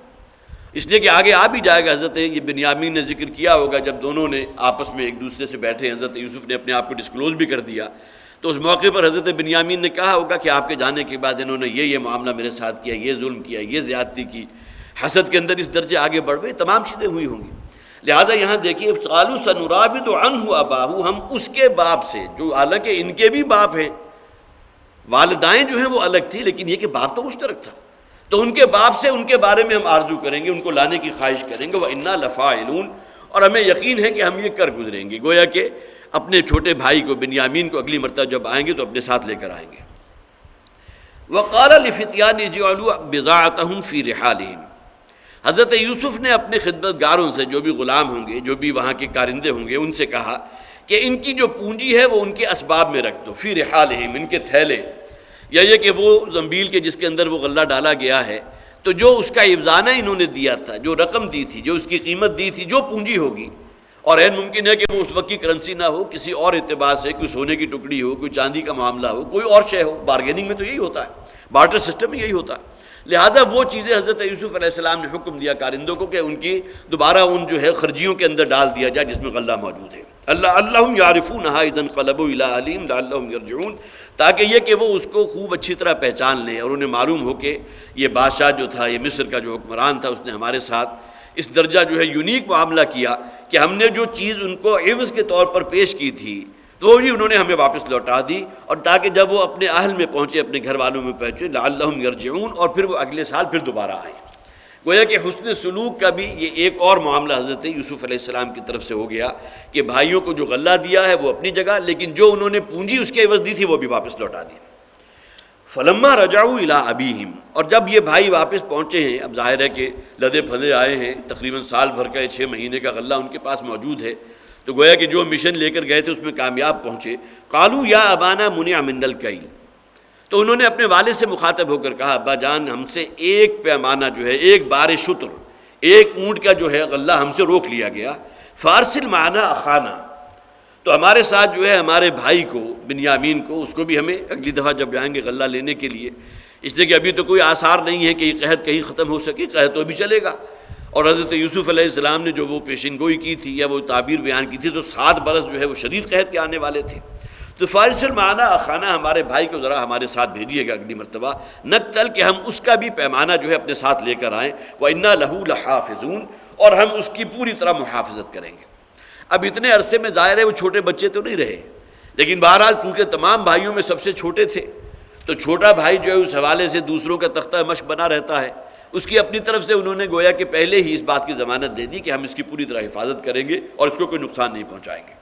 اس لیے کہ آگے آ بھی جائے گا، حضرت یہ بنیامین نے ذکر کیا ہوگا جب دونوں نے آپس میں ایک دوسرے سے بیٹھے، حضرت یوسف نے اپنے آپ کو ڈسکلوز بھی کر دیا، تو اس موقع پر حضرت بنیامین نے کہا ہوگا کہ آپ کے جانے کے بعد انہوں نے یہ معاملہ میرے ساتھ کیا، یہ ظلم کیا، یہ زیادتی کی، حسد کے اندر اس درجے آگے بڑھ گئے، تمام چیزیں ہوئی ہوں گی۔ لہذا یہاں دیکھیے قالوا سنراود عنہ اباہ، ہم اس کے باپ سے، جو حالانکہ ان کے بھی باپ ہیں، والدائیں جو ہیں وہ الگ تھی لیکن یہ کہ باپ تو مشترک تھا، تو ان کے باپ سے ان کے بارے میں ہم آرزو کریں گے، ان کو لانے کی خواہش کریں گے، وَإِنَّا لَفَاعِلُونَ، اور ہمیں یقین ہے کہ ہم یہ کر گزریں گے، گویا کہ اپنے چھوٹے بھائی کو بنیامین کو اگلی مرتبہ جب آئیں گے تو اپنے ساتھ لے کر آئیں گے۔ وَقَالَ لِفِتْيَانِهِ اجْعَلُوا بِضَاعَتَهُمْ فِي رِحَالِهِمْ، حضرت یوسف نے اپنے خدمت گاروں سے، جو بھی غلام ہوں گے، جو بھی وہاں کے کارندے ہوں گے، ان سے کہا کہ ان کی جو پونجی ہے وہ ان کے اسباب میں رکھ دو، فی رحالہم، ان کے تھیلے، یا یہ کہ وہ زنبیل کے جس کے اندر وہ غلہ ڈالا گیا ہے، تو جو اس کا افزانہ انہوں نے دیا تھا، جو رقم دی تھی، جو اس کی قیمت دی تھی، جو پونجی ہوگی، اور این ممکن ہے کہ وہ اس وقت کی کرنسی نہ ہو، کسی اور اعتبار سے کوئی سونے کی ٹکڑی ہو، کوئی چاندی کا معاملہ ہو، کوئی اور شے ہو، بارگیننگ میں تو یہی ہوتا ہے، بارٹر سسٹم میں یہی ہوتا ہے، لہذا وہ چیزیں حضرت یوسف علیہ السلام نے حکم دیا کارندوں کو کہ ان کی دوبارہ ان جو ہے خرجیوں کے اندر ڈال دیا جائے جس میں غلہ موجود ہے، اللہم یعرفونہا اذا انقلبوا الی اہلہم لعلہم یرجعون، تاکہ یہ کہ وہ اس کو خوب اچھی طرح پہچان لیں اور انہیں معلوم ہو کہ یہ بادشاہ جو تھا، یہ مصر کا جو حکمران تھا، اس نے ہمارے ساتھ اس درجہ جو ہے یونیک معاملہ کیا کہ ہم نے جو چیز ان کو عوض کے طور پر پیش کی تھی تو وہ بھی انہوں نے ہمیں واپس لوٹا دی، اور تاکہ جب وہ اپنے اہل میں پہنچے، اپنے گھر والوں میں پہنچے، لعلہم یرجعون، اور پھر وہ اگلے سال پھر دوبارہ آئے۔ گویا کہ حسن سلوک کا بھی یہ ایک اور معاملہ حضرت یوسف علیہ السلام کی طرف سے ہو گیا کہ بھائیوں کو جو غلہ دیا ہے وہ اپنی جگہ، لیکن جو انہوں نے پونجی اس کے عوض دی تھی وہ بھی واپس لوٹا دی۔ فلما رجعوا الی ابیہم، اور جب یہ بھائی واپس پہنچے ہیں، اب ظاہر ہے کہ لدے پھلے آئے ہیں، تقریباً سال بھر کا 6 مہینے کا غلہ ان کے پاس موجود ہے، تو گویا کہ جو مشن لے کر گئے تھے اس میں کامیاب پہنچے۔ قالوا یا ابانا منع منا الکیل، تو انہوں نے اپنے والد سے مخاطب ہو کر کہا، ابا جان ہم سے ایک پیمانہ جو ہے، ایک بار شطر، ایک اونٹ کا جو ہے غلہ ہم سے روک لیا گیا، فارسل معنا اخانا، تو ہمارے ساتھ جو ہے ہمارے بھائی کو بنیامین کو، اس کو بھی ہمیں اگلی دفعہ جب جائیں گے غلہ لینے کے لیے، اس لیے کہ ابھی تو کوئی آثار نہیں ہے کہ یہ قحط کہیں ختم ہو سکے، قحط تو بھی چلے گا، اور حضرت یوسف علیہ السلام نے جو وہ پیشن گوئی کی تھی یا وہ تعبیر بیان کی تھی تو 7 برس جو ہے وہ شدید قحط کے آنے والے تھے۔ تو فارسل معنا اخانا، ہمارے بھائی کو ذرا ہمارے ساتھ بھیجیے گا اگلی مرتبہ، نقتل، کہ ہم اس کا بھی پیمانہ جو ہے اپنے ساتھ لے کر آئیں، وَإِنَّا لَهُ لَحَافِظُونَ، اور ہم اس کی پوری طرح محافظت کریں گے۔ اب اتنے عرصے میں ظاہر ہے وہ چھوٹے بچے تو نہیں رہے، لیکن بہرحال چونکہ تمام بھائیوں میں سب سے چھوٹے تھے تو چھوٹا بھائی جو ہے اس حوالے سے دوسروں کا تختہ مشق بنا رہتا ہے، اس کی اپنی طرف سے انہوں نے گویا کہ پہلے ہی اس بات کی ضمانت دے دی کہ ہم اس کی پوری طرح حفاظت کریں گے اور اس کو کوئی نقصان نہیں پہنچائیں گے۔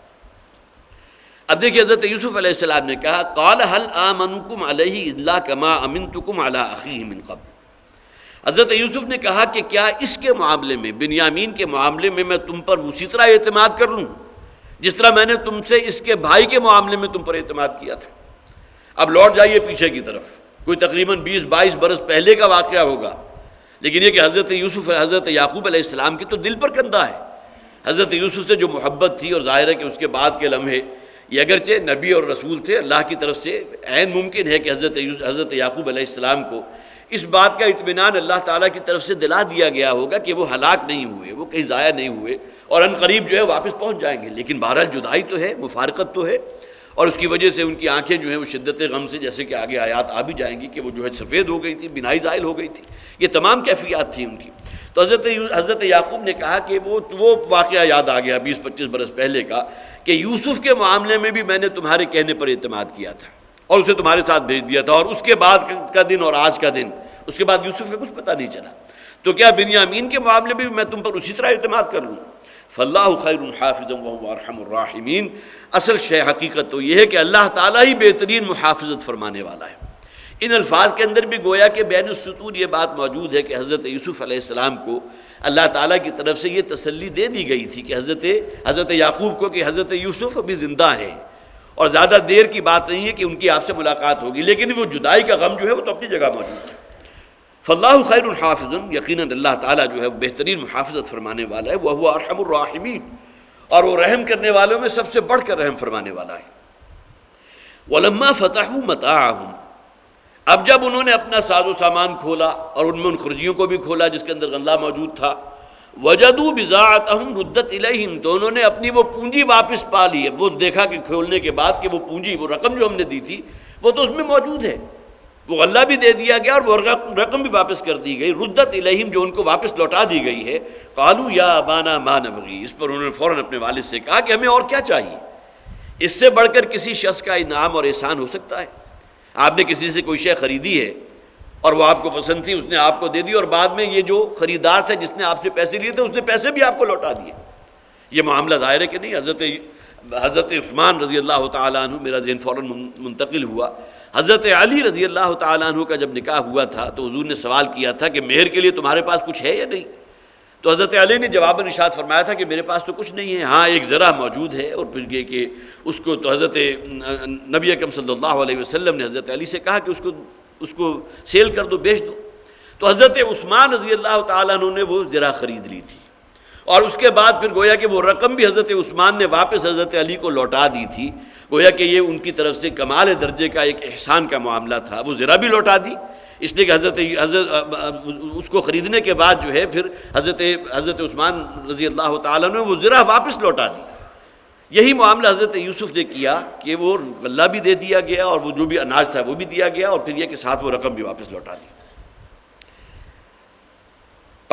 اب دیکھیے حضرت یوسف علیہ السلام نے کہا، قال هل آمنکم علیہ الا کما امنتکم علی اخیہ من قبل، حضرت یوسف نے کہا کہ کیا اس کے معاملے میں، بنیامین کے معاملے میں تم پر اسی طرح اعتماد کر لوں جس طرح میں نے تم سے اس کے بھائی کے معاملے میں تم پر اعتماد کیا تھا۔ اب لوٹ جائیے پیچھے کی طرف، کوئی تقریباً 20-22 برس پہلے کا واقعہ ہوگا، لیکن یہ کہ حضرت یوسف، حضرت یعقوب علیہ السلام کی تو دل پر کندھا ہے، حضرت یوسف سے جو محبت تھی، اور ظاہر ہے کہ اس کے بعد کے لمحے یہ اگرچہ نبی اور رسول تھے اللہ کی طرف سے، عین ممکن ہے کہ حضرت یعقوب علیہ السلام کو اس بات کا اطمینان اللہ تعالیٰ کی طرف سے دلا دیا گیا ہوگا کہ وہ ہلاک نہیں ہوئے، وہ کہیں ضائع نہیں ہوئے، اور ان قریب جو ہے واپس پہنچ جائیں گے، لیکن بہرحال جدائی تو ہے، مفارقت تو ہے، اور اس کی وجہ سے ان کی آنکھیں جو ہیں وہ شدت غم سے، جیسے کہ آگے آیات آ بھی جائیں گی کہ وہ جو ہے سفید ہو گئی تھی، بینائی زائل ہو گئی تھی، یہ تمام کیفیات تھیں ان کی۔ تو حضرت یعقوب نے کہا کہ وہ واقعہ یاد آ گیا 20-25 برس پہلے کا کہ یوسف کے معاملے میں بھی میں نے تمہارے کہنے پر اعتماد کیا تھا اور اسے تمہارے ساتھ بھیج دیا تھا، اور اس کے بعد کا دن اور آج کا دن، اس کے بعد یوسف کا کچھ پتہ نہیں چلا، تو کیا بنیامین کے معاملے میں بھی میں تم پر اسی طرح اعتماد کر لوں؟ فاللہ خیر حافظا وهو ارحم الراحمین، اصل شے حقیقت تو یہ ہے کہ اللہ تعالیٰ ہی بہترین محافظت فرمانے والا ہے۔ ان الفاظ کے اندر بھی گویا کہ بین السطور یہ بات موجود ہے کہ حضرت یوسف علیہ السلام کو اللہ تعالیٰ کی طرف سے یہ تسلی دے دی گئی تھی کہ حضرت یعقوب کو کہ حضرت یوسف ابھی زندہ ہیں اور زیادہ دیر کی بات نہیں ہے کہ ان کی آپ سے ملاقات ہوگی، لیکن وہ جدائی کا غم جو ہے وہ تو اپنی جگہ موجود ہے۔ فاللہ خیر حافظ، یقیناً اللہ تعالیٰ جو ہے وہ بہترین محافظت فرمانے والا ہے، وہو ارحم الراحمین، اور وہ رحم کرنے والوں میں سب سے بڑھ کر رحم فرمانے والا ہے۔ ولما فتحوا متاعهم، اب جب انہوں نے اپنا ساز و سامان کھولا اور ان میں ان خرجیوں کو بھی کھولا جس کے اندر غلہ موجود تھا، وجدوا بضاعتهم ردت الیہم، تو انہوں نے اپنی وہ پونجی واپس پا لی ہے، وہ دیکھا کہ کھولنے کے بعد کہ وہ پونجی، وہ رقم جو ہم نے دی تھی وہ تو اس میں موجود ہے، وہ غلہ بھی دے دیا گیا اور وہ رقم بھی واپس کر دی گئی، ردت الیہم، جو ان کو واپس لوٹا دی گئی ہے۔ قالوا یا ابانا ما نبغی، اس پر انہوں نے فوراً اپنے والد سے کہا کہ ہمیں اور کیا چاہیے، اس سے بڑھ کر کسی شخص کا انعام اور احسان ہو سکتا ہے؟ آپ نے کسی سے کوئی شے خریدی ہے اور وہ آپ کو پسند تھی، اس نے آپ کو دے دی، اور بعد میں یہ جو خریدار تھا جس نے آپ سے پیسے لیے تھے اس نے پیسے بھی آپ کو لوٹا دیے، یہ معاملہ ظاہر ہے کہ نہیں؟ حضرت عثمان رضی اللہ تعالیٰ عنہ، میرا ذہن فوراً منتقل ہوا، حضرت علی رضی اللہ تعالیٰ عنہ کا جب نکاح ہوا تھا تو حضور نے سوال کیا تھا کہ مہر کے لیے تمہارے پاس کچھ ہے یا نہیں؟ تو حضرت علی نے جواباً ارشاد فرمایا تھا کہ میرے پاس تو کچھ نہیں ہے، ہاں ایک ذرہ موجود ہے، اور پھر یہ کہ اس کو تو حضرت نبی اکرم صلی اللہ علیہ وسلم نے حضرت علی سے کہا کہ اس کو سیل کر دو، بیچ دو، تو حضرت عثمان رضی اللہ تعالیٰ عنہ نے وہ ذرہ خرید لی تھی، اور اس کے بعد پھر گویا کہ وہ رقم بھی حضرت عثمان نے واپس حضرت علی کو لوٹا دی تھی، گویا کہ یہ ان کی طرف سے کمال درجے کا ایک احسان کا معاملہ تھا، وہ ذرہ بھی لوٹا دی، اس لیے کہ حضرت اس کو خریدنے کے بعد جو ہے پھر حضرت عثمان رضی اللہ تعالیٰ نے وہ ذرہ واپس لوٹا دی۔ یہی معاملہ حضرت یوسف نے کیا کہ وہ غلہ بھی دے دیا گیا اور وہ جو بھی اناج تھا وہ بھی دیا گیا، اور پھر یہ کہ ساتھ وہ رقم بھی واپس لوٹا دی۔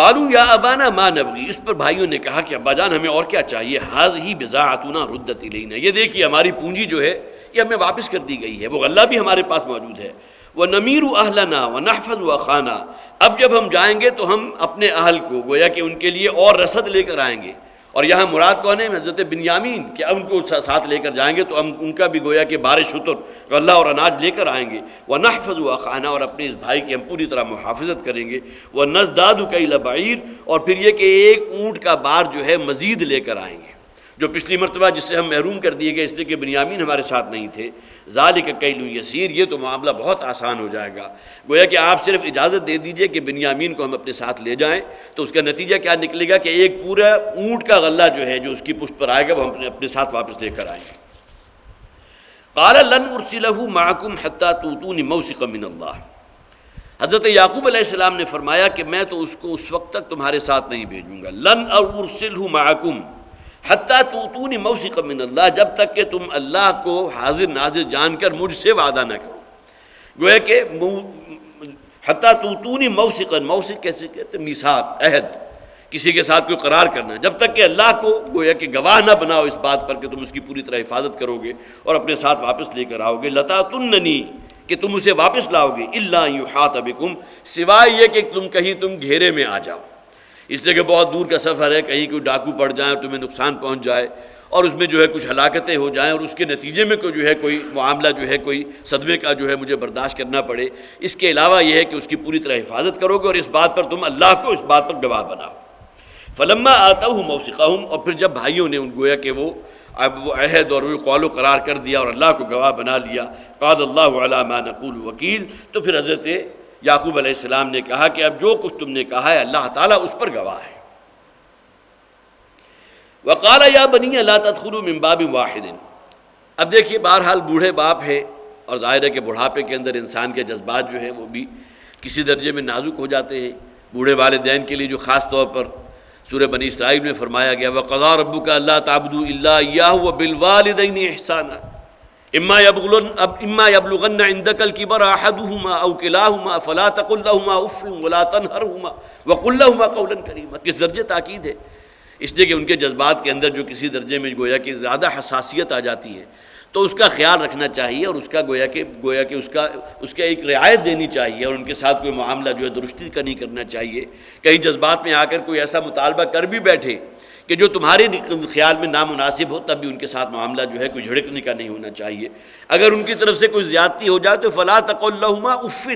قالوا یا ابانا ما نبغی، اس پر بھائیوں نے کہا کہ ابا جان ہمیں اور کیا چاہیے، ھذہ بضاعتنا ردت الینا، یہ دیکھیے ہماری پونجی جو ہے یہ ہمیں واپس کر دی گئی ہے، وہ غلہ بھی ہمارے پاس موجود ہے، وَنَمِيرُ أَهْلَنَا وَنَحْفَظُ أَخَانَا، اب جب ہم جائیں گے تو ہم اپنے اہل کو گویا کہ ان کے لیے اور رسد لے کر آئیں گے، اور یہاں مراد کون ہے؟ حضرت بنیامین، کہ اب ان کو ساتھ لے کر جائیں گے تو ہم ان کا بھی گویا کہ بار شتر غلہ اور اناج لے کر آئیں گے، وَنَحْفَظُ أَخَانَا، اور اپنے اس بھائی کی ہم پوری طرح محافظت کریں گے، وَنَزْدَادُ كَيْلَ بَعِيرٍ، اور پھر یہ کہ ایک اونٹ کا بار جو ہے مزید لے کر آئیں گے، جو پچھلی مرتبہ جس سے ہم محروم کر دیے گئے اس لیے کہ بنیامین ہمارے ساتھ نہیں تھے، ذالک کیل یسیر، یہ تو معاملہ بہت آسان ہو جائے گا، گویا کہ آپ صرف اجازت دے دیجئے کہ بنیامین کو ہم اپنے ساتھ لے جائیں، تو اس کا نتیجہ کیا نکلے گا کہ ایک پورا اونٹ کا غلہ جو ہے جو اس کی پشت پر آئے گا وہ ہم اپنے ساتھ واپس لے کر آئیں گے۔ قال لن ارسلہ معکم حتی توتونی موثقا من اللہ، حضرت یعقوب علیہ السلام نے فرمایا کہ میں تو اس کو اس وقت تک تمہارے ساتھ نہیں بھیجوں گا، لن ارسلہ معکم حتیٰ توتونی موثقا من اللہ، جب تک کہ تم اللہ کو حاضر ناظر جان کر مجھ سے وعدہ نہ کرو، گویا کہ حتیٰ توتونی موثقا، موثق کیسے کہتے ہیں؟ میثاق، عہد، کسی کے ساتھ کوئی قرار کرنا، جب تک کہ اللہ کو گویا کہ گواہ نہ بناؤ اس بات پر کہ تم اس کی پوری طرح حفاظت کرو گے اور اپنے ساتھ واپس لے کر آؤ گے، لتاتننی، کہ تم اسے واپس لاؤ گے، الا یحاط بکم، سوائے یہ کہ تم گھیرے میں آ جاؤ، اس سے کہ بہت دور کا سفر ہے، کہیں کوئی ڈاکو پڑ جائے اور تمہیں نقصان پہنچ جائے اور اس میں جو ہے کچھ ہلاکتیں ہو جائیں اور اس کے نتیجے میں کوئی جو ہے کوئی معاملہ جو ہے کوئی صدمے کا جو ہے مجھے برداشت کرنا پڑے، اس کے علاوہ یہ ہے کہ اس کی پوری طرح حفاظت کرو گے اور اس بات پر تم اللہ کو اس بات پر گواہ بناؤ۔ فلما آتوہ موثقہم، اور پھر جب بھائیوں نے ان گویا کہ وہ عہد اور وہ قول و قرار کر دیا اور اللہ کو گواہ بنا لیا، قال اللہ علی ما نقول وکیل، تو پھر حضرت یعقوب علیہ السلام نے کہا کہ اب جو کچھ تم نے کہا ہے اللہ تعالیٰ اس پر گواہ ہے۔ وقال یا بنی لا تدخلوا من باب واحد، اب دیکھیے بہرحال بوڑھے باپ ہے اور ظاہر ہے کہ بڑھاپے کے اندر انسان کے جذبات جو ہیں وہ بھی کسی درجے میں نازک ہو جاتے ہیں، بوڑھے والدین کے لیے جو خاص طور پر سورہ بنی اسرائیل میں فرمایا گیا وَقَضَىٰ رَبُّكَ أَلَّا تَعْبُدُوا إِلَّا إِيَّاهُ وَبِالْوَالِدَيْنِ إِحْسَانًا إِمَّا يَبْلُغَنَّ عِندَكَ الْكِبَرَ أَحَدُهُمَا أَوْ كِلَاهُمَا فَلَا تَقُل لَّهُمَا أُفٍّ وَلَا تَنْهَرْهُمَا وَقُل لَّهُمَا قَوْلًا كَرِيمًا، کس درجے تاکید ہے، اس لیے کہ ان کے جذبات کے اندر جو کسی درجے میں گویا کہ زیادہ حساسیت آ جاتی ہے تو اس کا خیال رکھنا چاہیے اور اس کا گویا کہ اس کا ایک رعایت دینی چاہیے اور ان کے ساتھ کوئی معاملہ جو ہے درستی کا نہیں کرنا چاہیے، کہیں جذبات میں آ کر کوئی ایسا مطالبہ کر بھی بیٹھے کہ جو تمہارے خیال میں نامناسب ہو تب بھی ان کے ساتھ معاملہ جو ہے کوئی جھڑکنے کا نہیں ہونا چاہیے، اگر ان کی طرف سے کوئی زیادتی ہو جائے تو فلا تقل لہما اف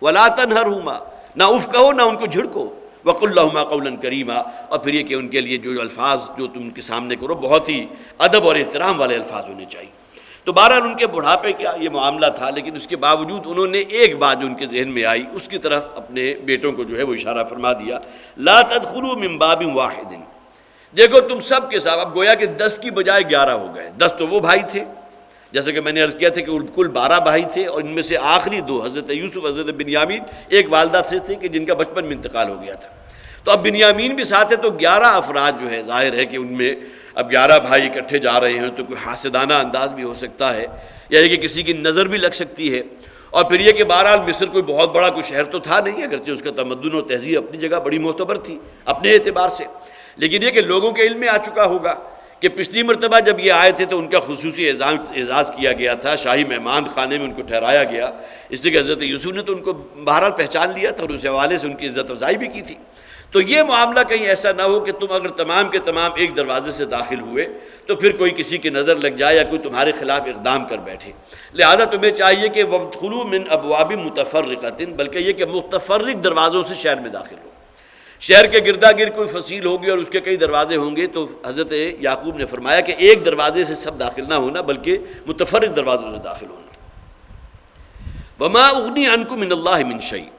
ولا تنہرہما، نہ اف کہو نہ ان کو جھڑکو، وقل لہما قولا کریما، اور پھر یہ کہ ان کے لیے جو الفاظ جو تم ان کے سامنے کرو بہت ہی ادب اور احترام والے الفاظ ہونے چاہیے۔ تو بہرحال ان کے بڑھاپے کا یہ معاملہ تھا، لیکن اس کے باوجود انہوں نے ایک بات جو ان کے ذہن میں آئی اس کی طرف اپنے بیٹوں کو جو ہے وہ اشارہ فرما دیا، لا تدخلوا من باب واحد، دیکھو تم سب کے ساتھ، اب گویا کہ 10 کی بجائے 11 ہو گئے، 10 تو وہ بھائی تھے جیسے کہ میں نے عرض کیا تھا کہ کل 12 بھائی تھے اور ان میں سے آخری 2 حضرت یوسف حضرت بنیامین ایک والدہ سے تھے کہ جن کا بچپن میں انتقال ہو گیا تھا، تو اب بنیامین بھی ساتھ ہے، تو 11 افراد جو ہے ظاہر ہے کہ ان میں اب 11 بھائی اکٹھے جا رہے ہیں تو کوئی حاسدانہ انداز بھی ہو سکتا ہے یا یہ کہ کسی کی نظر بھی لگ سکتی ہے، اور پھر یہ کہ بہرحال مصر کوئی بہت بڑا کوئی شہر تو تھا نہیں، اگرچہ اس کا تمدن اور تہذیب اپنی جگہ بڑی معتبر تھی اپنے اعتبار سے، لیکن یہ کہ لوگوں کے علم میں آ چکا ہوگا کہ پچھلی مرتبہ جب یہ آئے تھے تو ان کا خصوصی اعزاز کیا گیا تھا، شاہی مہمان خانے میں ان کو ٹھہرایا گیا، اس لیے کہ حضرت یوسف نے تو ان کو بہرحال پہچان لیا تھا اور اس حوالے سے ان کی عزت افزائی بھی کی تھی، تو یہ معاملہ کہیں ایسا نہ ہو کہ تم اگر تمام کے تمام ایک دروازے سے داخل ہوئے تو پھر کوئی کسی کی نظر لگ جائے یا کوئی تمہارے خلاف اقدام کر بیٹھے، لہذا تمہیں چاہیے کہ وَادْخُلُوا مِنْ أَبْوَابٍ مُتَفَرِّقَةٍ، بلکہ یہ کہ متفرق دروازوں سے شہر میں داخل ہو، شہر کے گردا گرد کوئی فصیل ہوگی اور اس کے کئی دروازے ہوں گے، تو حضرت یعقوب نے فرمایا کہ ایک دروازے سے سب داخل نہ ہونا بلکہ متفرق دروازوں سے داخل ہونا۔ وَمَا أُغْنِي عَنْكُم مِّنَ اللَّهِ مِنْ شَيْءٍ،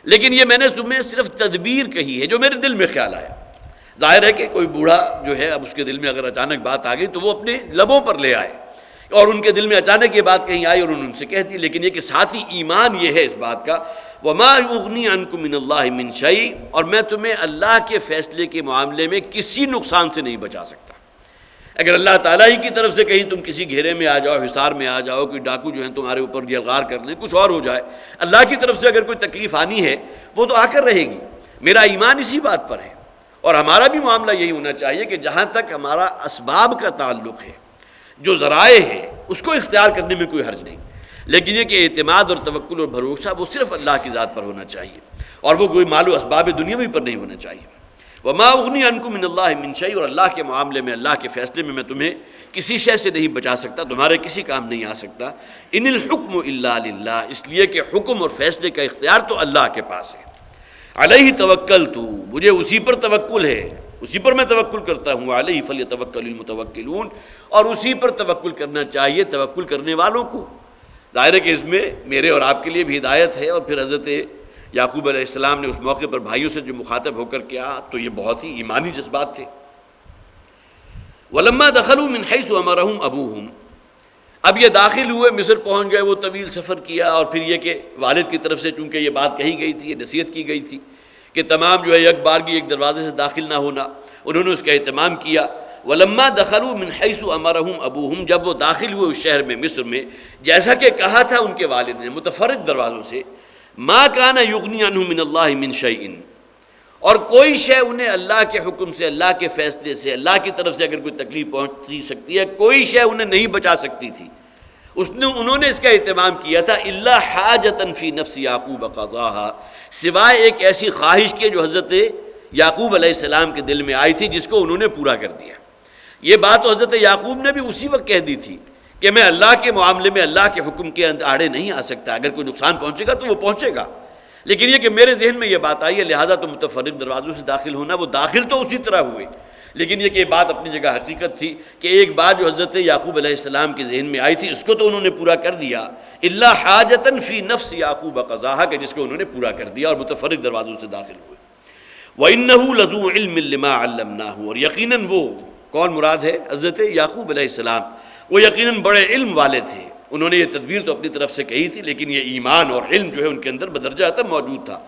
لیکن یہ میں نے تمہیں صرف تدبیر کہی ہے جو میرے دل میں خیال آیا، ظاہر ہے کہ کوئی بوڑھا جو ہے اب اس کے دل میں اگر اچانک بات آ گئی تو وہ اپنے لبوں پر لے آئے اور ان کے دل میں اچانک یہ بات کہیں آئی اور انہوں نے ان سے کہہ دی، لیکن یہ کہ ساتھ ہی ایمان یہ ہے اس بات کا وَمَا يُغْنِي عَنْكُم مِّنَ اللَّهِ مِنْ شَيْءٍ، اور میں تمہیں اللہ کے فیصلے کے معاملے میں کسی نقصان سے نہیں بچا سکتا، اگر اللہ تعالیٰ ہی کی طرف سے کہیں تم کسی گھیرے میں آ جاؤ، حصار میں آ جاؤ، کوئی ڈاکو جو ہیں تمہارے اوپر یلغار کر لیں، کچھ اور ہو جائے، اللہ کی طرف سے اگر کوئی تکلیف آنی ہے وہ تو آ کر رہے گی، میرا ایمان اسی بات پر ہے، اور ہمارا بھی معاملہ یہی ہونا چاہیے کہ جہاں تک ہمارا اسباب کا تعلق ہے، جو ذرائع ہے اس کو اختیار کرنے میں کوئی حرج نہیں، لیکن یہ کہ اعتماد اور توکل اور بھروسہ وہ صرف اللہ کی ذات پر ہونا چاہیے، اور وہ کوئی مال و اسباب دنیاوی پر نہیں ہونا چاہیے۔ وما اغنی عنکم من اللہ من شیء، اور اللہ کے معاملے میں، اللہ کے فیصلے میں تمہیں کسی شے سے نہیں بچا سکتا، تمہارے کسی کام نہیں آ سکتا۔ ان الحکم الا للہ، اس لیے کہ حکم اور فیصلے کا اختیار تو اللہ کے پاس ہے۔ علیہ توکلت، مجھے اسی پر توکل ہے، اسی پر میں توکل کرتا ہوں۔ علیہ فلیتوکل المتوکلون، اور اسی پر توکل کرنا چاہیے توکل کرنے والوں کو۔ ظاہر ہے کہ اس میں میرے اور آپ کے لیے بھی ہدایت ہے، اور پھر حضرت یعقوب علیہ السلام نے اس موقع پر بھائیوں سے جو مخاطب ہو کر کیا تو یہ بہت ہی ایمانی جذبات تھے۔ وَلَمَّا دَخَلُوا مِنْ حَيْثُ أَمَرَهُمْ أَبُوهُمْ، اب یہ داخل ہوئے، مصر پہنچ گئے، وہ طویل سفر کیا، اور پھر یہ کہ والد کی طرف سے چونکہ یہ بات کہی گئی تھی، یہ نصیحت کی گئی تھی کہ تمام جو ہے یک بارگی ایک دروازے سے داخل نہ ہونا، انہوں نے اس کا اہتمام کیا۔ وَلَمَّا دَخَلُوا مِنْ حَيْثُ أَمَرَهُمْ أَبُوهُمْ، جب وہ داخل ہوئے اس شہر میں، مصر میں، جیسا کہ کہا تھا ان کے والد نے متفرق دروازوں سے، مَا كَانَ يُغْنِي عَنْهُ مِنَ اللَّهِ مِنْ شَيْءٍ، اور کوئی شے انہیں اللہ کے حکم سے، اللہ کے فیصلے سے، اللہ کی طرف سے اگر کوئی تکلیف پہنچ سکتی ہے، کوئی شے انہیں نہیں بچا سکتی تھی، انہوں نے اس کا اہتمام کیا تھا۔ الا حاجۃ فی نفس یعقوب قضاها، سوائے ایک ایسی خواہش کے جو حضرت یعقوب علیہ السلام کے دل میں آئی تھی، جس کو انہوں نے پورا کر دیا۔ یہ بات تو حضرت یعقوب نے بھی اسی وقت کہہ دی تھی کہ میں اللہ کے معاملے میں اللہ کے حکم کے آڑے نہیں آ سکتا، اگر کوئی نقصان پہنچے گا تو وہ پہنچے گا، لیکن یہ کہ میرے ذہن میں یہ بات آئی ہے، لہٰذا تو متفرق دروازوں سے داخل ہونا، وہ داخل تو اسی طرح ہوئے، لیکن یہ کہ بات اپنی جگہ حقیقت تھی کہ ایک بات جو حضرت یعقوب علیہ السلام کے ذہن میں آئی تھی، اس کو تو انہوں نے پورا کر دیا۔ الا حاجۃ فی نفس یعقوب قضاها، کہ جس کو انہوں نے پورا کر دیا اور متفرق دروازوں سے داخل ہوئے۔ وَإِنَّهُ لَذُو عِلْمٍ لِّمَا عَلَّمْنَاهُ، اور یقیناً وہ کون مراد ہے؟ حضرت یعقوب علیہ السلام، وہ یقیناً بڑے علم والے تھے۔ انہوں نے یہ تدبیر تو اپنی طرف سے کہی تھی، لیکن یہ ایمان اور علم جو ہے ان کے اندر بدرجہ تب موجود تھا۔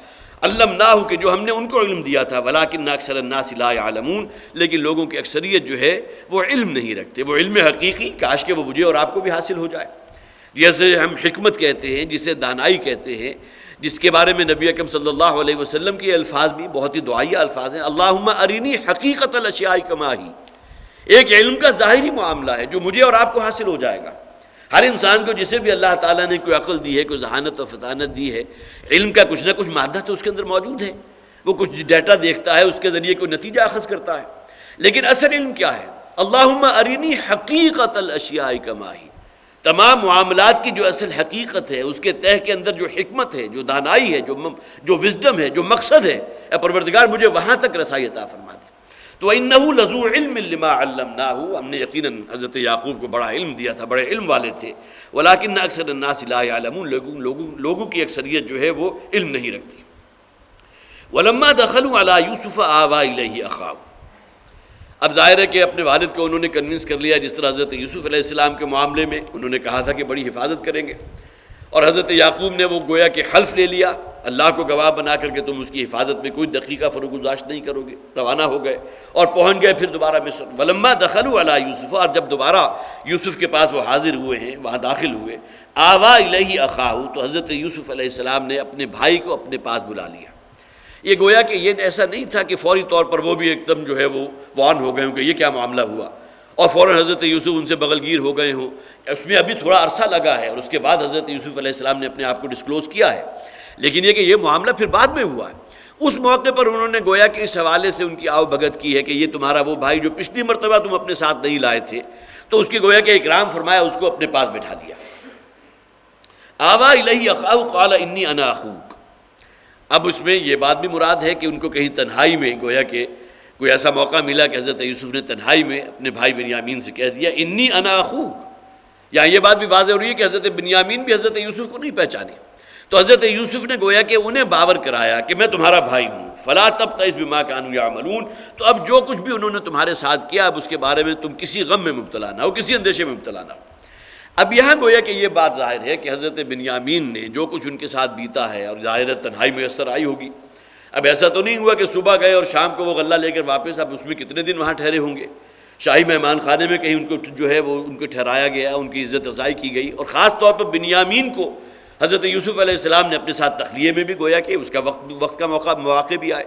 علمناہ، کہ جو ہم نے ان کو علم دیا تھا، ولکن اکثر الناس لا يعلمون، لیکن لوگوں کی اکثریت جو ہے وہ علم نہیں رکھتے، وہ علم حقیقی کاش کہ وہ مجھے اور آپ کو بھی حاصل ہو جائے۔ جیسے ہم حکمت کہتے ہیں، جسے دانائی کہتے ہیں، جس کے بارے میں نبی اکرم صلی اللہ علیہ وسلم کے الفاظ بھی بہت ہی دعائیہ الفاظ ہیں، اللہم ارینی حقیقت الاشیاء کما ہی، ایک علم کا ظاہری معاملہ ہے جو مجھے اور آپ کو حاصل ہو جائے گا۔ ہر انسان کو جسے بھی اللہ تعالیٰ نے کوئی عقل دی ہے، کوئی ذہانت اور فطانت دی ہے، علم کا کچھ نہ کچھ مادہ تو اس کے اندر موجود ہے، وہ کچھ ڈیٹا دیکھتا ہے، اس کے ذریعے کوئی نتیجہ اخذ کرتا ہے، لیکن اصل علم کیا ہے؟ اللہم ارینی حقیقت الاشیاء کما ہی، تمام معاملات کی جو اصل حقیقت ہے، اس کے تہ کے اندر جو حکمت ہے، جو دانائی ہے، جو وزڈم ہے، جو مقصد ہے، اے پروردگار مجھے وہاں تک رسائی عطا فرما دے۔ تو وَإِنَّهُ لَذُو عِلْمٍ لِّمَا عَلَّمْنَاهُ، ہم نے یقیناً حضرت یعقوب کو بڑا علم دیا تھا، بڑے علم والے تھے۔ وَلَٰكِنَّ أَكْثَرَ النَّاسِ لَا يَعْلَمُونَ، لوگوں کی اکثریت جو ہے وہ علم نہیں رکھتی۔ وَلَمَّا دَخَلُوا عَلَىٰ يُوسُفَ آوَىٰ إِلَيْهِ أَخَاهُ، اب ظاہر ہے کہ اپنے والد کو انہوں نے کنونس کر لیا، جس طرح حضرت یوسف علیہ السلام کے معاملے میں انہوں نے کہا تھا کہ بڑی حفاظت کریں گے، اور حضرت یعقوب نے وہ گویا کہ حلف لے لیا اللہ کو گواہ بنا کر کے تم اس کی حفاظت میں کوئی دقیقہ فروگزاشت نہیں کرو گے۔ روانہ ہو گئے اور پہنچ گئے پھر دوبارہ مصر۔ ولما دخلوا علی یوسف، اور جب دوبارہ یوسف کے پاس وہ حاضر ہوئے ہیں، وہاں داخل ہوئے، آوا الیہ اخاہ، تو حضرت یوسف علیہ السلام نے اپنے بھائی کو اپنے پاس بلا لیا۔ یہ گویا کہ یہ ایسا نہیں تھا کہ فوری طور پر وہ بھی ایک دم جو ہے وہ وان ہو گئے ہوں کہ یہ کیا معاملہ ہوا، اور فوراً حضرت یوسف ان سے بغل گیر ہو گئے ہوں۔ اس میں ابھی تھوڑا عرصہ لگا ہے، اور اس کے بعد حضرت یوسف علیہ السلام نے اپنے آپ کو ڈسکلوز کیا ہے، لیکن یہ کہ یہ معاملہ پھر بعد میں ہوا ہے۔ اس موقع پر انہوں نے گویا کہ اس حوالے سے ان کی آؤ بھگت کی ہے کہ یہ تمہارا وہ بھائی جو پچھلی مرتبہ تم اپنے ساتھ نہیں لائے تھے، تو اس کی گویا کہ اکرام فرمایا، اس کو اپنے پاس بٹھا لیا۔ آوا الیہ اخاہ قال انی انا اخوک، اب اس میں یہ بات بھی مراد ہے کہ ان کو کہیں تنہائی میں گویا کہ کوئی ایسا موقع ملا کہ حضرت یوسف نے تنہائی میں اپنے بھائی بنیامین سے کہہ دیا انی انا اخوک۔ یہاں یہ بات بھی واضح ہو رہی ہے کہ حضرت بنیامین بھی حضرت یوسف کو نہیں پہچانے، تو حضرت یوسف نے گویا کہ انہیں باور کرایا کہ میں تمہارا بھائی ہوں۔ فلا تبتئس بما كانوا يعملون، تو اب جو کچھ بھی انہوں نے تمہارے ساتھ کیا، اب اس کے بارے میں تم کسی غم میں مبتلا نہ ہو، کسی اندیشے میں مبتلا نہ ہو۔ اب یہاں گویا کہ یہ بات ظاہر ہے کہ حضرت بنیامین نے جو کچھ ان کے ساتھ بیتا ہے، اور ظاہر تنہائی میسر آئی ہوگی، اب ایسا تو نہیں ہوا کہ صبح گئے اور شام کو وہ غلہ لے کر واپس، اب اس میں کتنے دن وہاں ٹھہرے ہوں گے، شاہی مہمان خانے میں کہیں ان کو جو ہے وہ ان کو ٹھہرایا گیا، ان کی عزت افزائی کی گئی، اور خاص طور پر بنیامین کو حضرت یوسف علیہ السلام نے اپنے ساتھ تخلیے میں بھی گویا کہ اس کا وقت کا مواقع بھی آئے،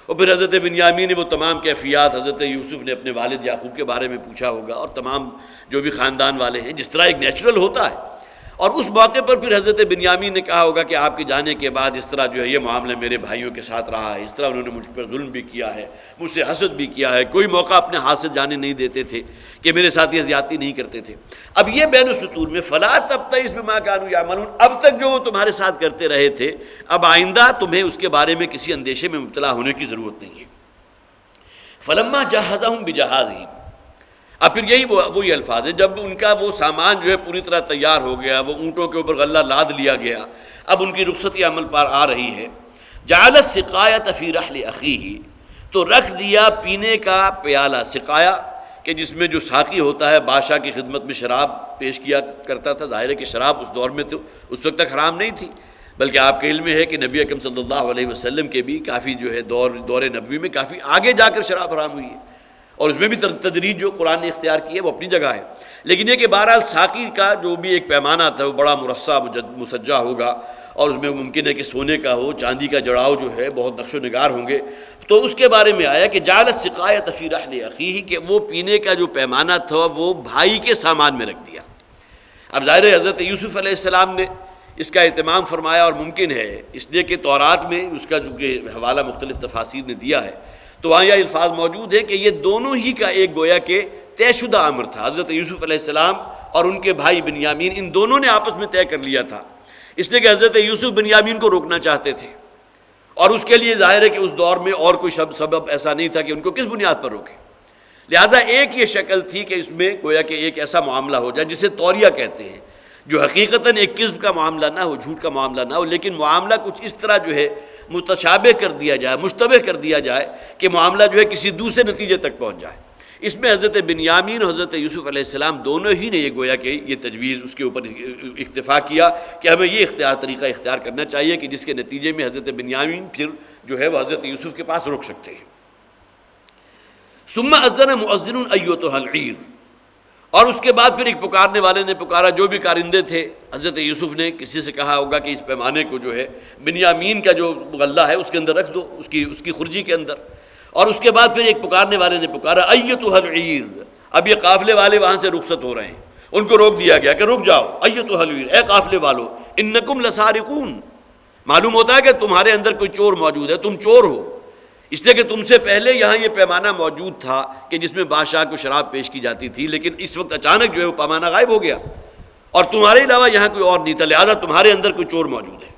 اور پھر حضرت بنیامین نے وہ تمام کیفیات حضرت یوسف نے اپنے والد یعقوب کے بارے میں پوچھا ہوگا، اور تمام جو بھی خاندان والے ہیں، جس طرح ایک نیچرل ہوتا ہے، اور اس موقع پر پھر حضرت بنیامین نے کہا ہوگا کہ آپ کے جانے کے بعد اس طرح جو ہے یہ معاملہ میرے بھائیوں کے ساتھ رہا ہے، اس طرح انہوں نے مجھ پر ظلم بھی کیا ہے، مجھ سے حسد بھی کیا ہے، کوئی موقع اپنے ہاتھ سے جانے نہیں دیتے تھے کہ میرے ساتھ یہ زیادتی نہیں کرتے تھے۔ اب یہ بین السطور میں فلا تبتئس بما كانوا يعملون، اب تک جو وہ تمہارے ساتھ کرتے رہے تھے، اب آئندہ تمہیں اس کے بارے میں کسی اندیشے میں مبتلا ہونے کی ضرورت نہیں ہے۔ فلما جہزهم بجہازهم، اب پھر یہی وہی الفاظ ہے، جب ان کا وہ سامان جو ہے پوری طرح تیار ہو گیا، وہ اونٹوں کے اوپر غلہ لاد لیا گیا، اب ان کی رخصتی عمل پر آ رہی ہے، جعل السقایۃ فی رحل اخیہ، تو رکھ دیا پینے کا پیالہ، سقایا کہ جس میں جو ساقی ہوتا ہے بادشاہ کی خدمت میں شراب پیش کیا کرتا تھا۔ ظاہر ہے کہ شراب اس دور میں تو اس وقت تک حرام نہیں تھی، بلکہ آپ کے علم میں ہے کہ نبی اکرم صلی اللہ علیہ وسلم کے بھی کافی جو ہے دور نبوی میں کافی آگے جا کر شراب حرام ہوئی ہے، اور اس میں بھی تدریج جو قرآن نے اختیار کی ہے وہ اپنی جگہ ہے، لیکن یہ کہ بہرحال ساقی کا جو بھی ایک پیمانہ تھا وہ بڑا مرصع مسجع ہوگا، اور اس میں ممکن ہے کہ سونے کا ہو، چاندی کا جڑاؤ جو ہے بہت نقش و نگار ہوں گے، تو اس کے بارے میں آیا کہ جعل السقایۃ فی رحل اخیہ، کہ وہ پینے کا جو پیمانہ تھا وہ بھائی کے سامان میں رکھ دیا۔ اب ظاہر ہے حضرت یوسف علیہ السلام نے اس کا اہتمام فرمایا، اور ممکن ہے اس لیے کہ تورات میں اس کا جو کہ حوالہ مختلف تفاسیر نے دیا ہے، تو وہاں یہ الفاظ موجود ہے کہ یہ دونوں ہی کا ایک گویا کہ طے شدہ امر تھا، حضرت یوسف علیہ السلام اور ان کے بھائی بنیامین، ان دونوں نے آپس میں طے کر لیا تھا، اس لیے کہ حضرت یوسف بنیامین کو روکنا چاہتے تھے، اور اس کے لیے ظاہر ہے کہ اس دور میں اور کوئی سبب ایسا نہیں تھا کہ ان کو کس بنیاد پر روکے، لہذا ایک یہ شکل تھی کہ اس میں گویا کہ ایک ایسا معاملہ ہو جائے جسے توریہ کہتے ہیں، جو حقیقتاً ایک کذب کا معاملہ نہ ہو، جھوٹ کا معاملہ نہ ہو، لیکن معاملہ کچھ اس طرح جو ہے متشابہ کر دیا جائے، مشتبہ کر دیا جائے کہ معاملہ جو ہے کسی دوسرے نتیجے تک پہنچ جائے۔ اس میں حضرت بنیامین اور حضرت یوسف علیہ السلام دونوں ہی نے یہ گویا کہ یہ تجویز اس کے اوپر اکتفا کیا کہ ہمیں یہ طریقہ اختیار کرنا چاہیے کہ جس کے نتیجے میں حضرت بنیامین پھر جو ہے وہ حضرت یوسف کے پاس رک سکتے ہیں۔ ثم اذن مؤذن ایتها العیر، اور اس کے بعد پھر ایک پکارنے والے نے پکارا، جو بھی کارندے تھے، حضرت یوسف نے کسی سے کہا ہوگا کہ اس پیمانے کو جو ہے بنیامین کا جو غلہ ہے اس کے اندر رکھ دو، اس کی خرجی کے اندر، اور اس کے بعد پھر ایک پکارنے والے نے پکارا ایتها العیر، اب یہ قافلے والے وہاں سے رخصت ہو رہے ہیں، ان کو روک دیا گیا کہ رک جاؤ، ایتها العیر، اے قافلے والو، انکم لسارقون، معلوم ہوتا ہے کہ تمہارے اندر کوئی چور موجود ہے، تم چور ہو، اس لیے کہ تم سے پہلے یہاں یہ پیمانہ موجود تھا کہ جس میں بادشاہ کو شراب پیش کی جاتی تھی، لیکن اس وقت اچانک جو ہے وہ پیمانہ غائب ہو گیا، اور تمہارے علاوہ یہاں کوئی اور نہیں تھا، لہذا تمہارے اندر کوئی چور موجود ہے۔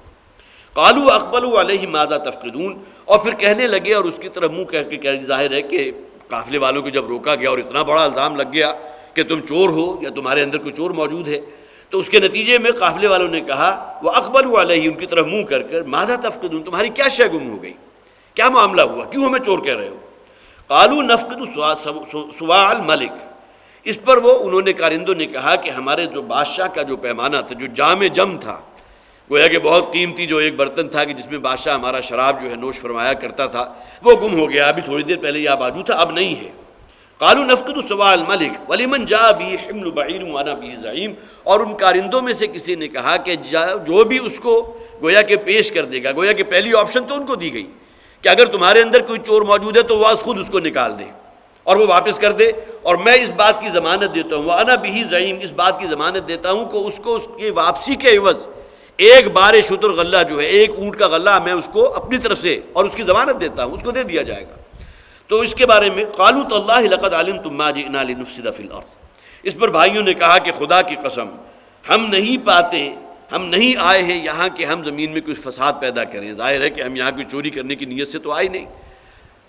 قالوا اقبلوا علیہ ماذا تفقدون، اور پھر کہنے لگے اور اس کی طرف منہ کر کے ظاہر ہے کہ قافلے والوں کو جب روکا گیا اور اتنا بڑا الزام لگ گیا کہ تم چور ہو یا تمہارے اندر کوئی چور موجود ہے، تو اس کے نتیجے میں قافلے والوں نے کہا واقبلوا علیہ، ان کی طرف منہ کر ماذا تفقدون، تمہاری کیا شے گم ہو گئی، کیا معاملہ ہوا، کیوں ہمیں چور کہہ رہے ہو؟ قالوا نفقد صواع الملک، اس پر وہ انہوں نے کارندوں نے کہا کہ ہمارے جو بادشاہ کا جو پیمانہ تھا، جو جام جم تھا، گویا کہ بہت قیمتی جو ایک برتن تھا کہ جس میں بادشاہ ہمارا شراب جو ہے نوش فرمایا کرتا تھا، وہ گم ہو گیا، ابھی تھوڑی دیر پہلے یہ موجود تھا، اب نہیں ہے۔ قالوا نفقد صواع الملک ولمن جاء به حمل بعیر وانا به زعیم، اور ان کارندوں میں سے کسی نے کہا کہ جو بھی اس کو گویا کہ پیش کر دے گا، گویا کہ پہلی آپشن تو ان کو دی گئی کہ اگر تمہارے اندر کوئی چور موجود ہے تو وہ خود اس کو نکال دے اور وہ واپس کر دے، اور میں اس بات کی ضمانت دیتا ہوں، وانا به زعیم، اس بات کی ضمانت دیتا ہوں کہ اس کو اس کی واپسی کے عوض ایک بار شتر غلہ جو ہے، ایک اونٹ کا غلہ، میں اس کو اپنی طرف سے اور اس کی ضمانت دیتا ہوں، اس کو دے دیا جائے گا۔ تو اس کے بارے میں قالوا تاللہ لقد علمتم ما جئنا لنفسد فی الارض، اس پر بھائیوں نے کہا کہ خدا کی قسم ہم نہیں پاتے، ہم نہیں آئے ہیں یہاں کہ ہم زمین میں کچھ فساد پیدا کریں، ظاہر ہے کہ ہم یہاں کوئی چوری کرنے کی نیت سے تو آئے نہیں،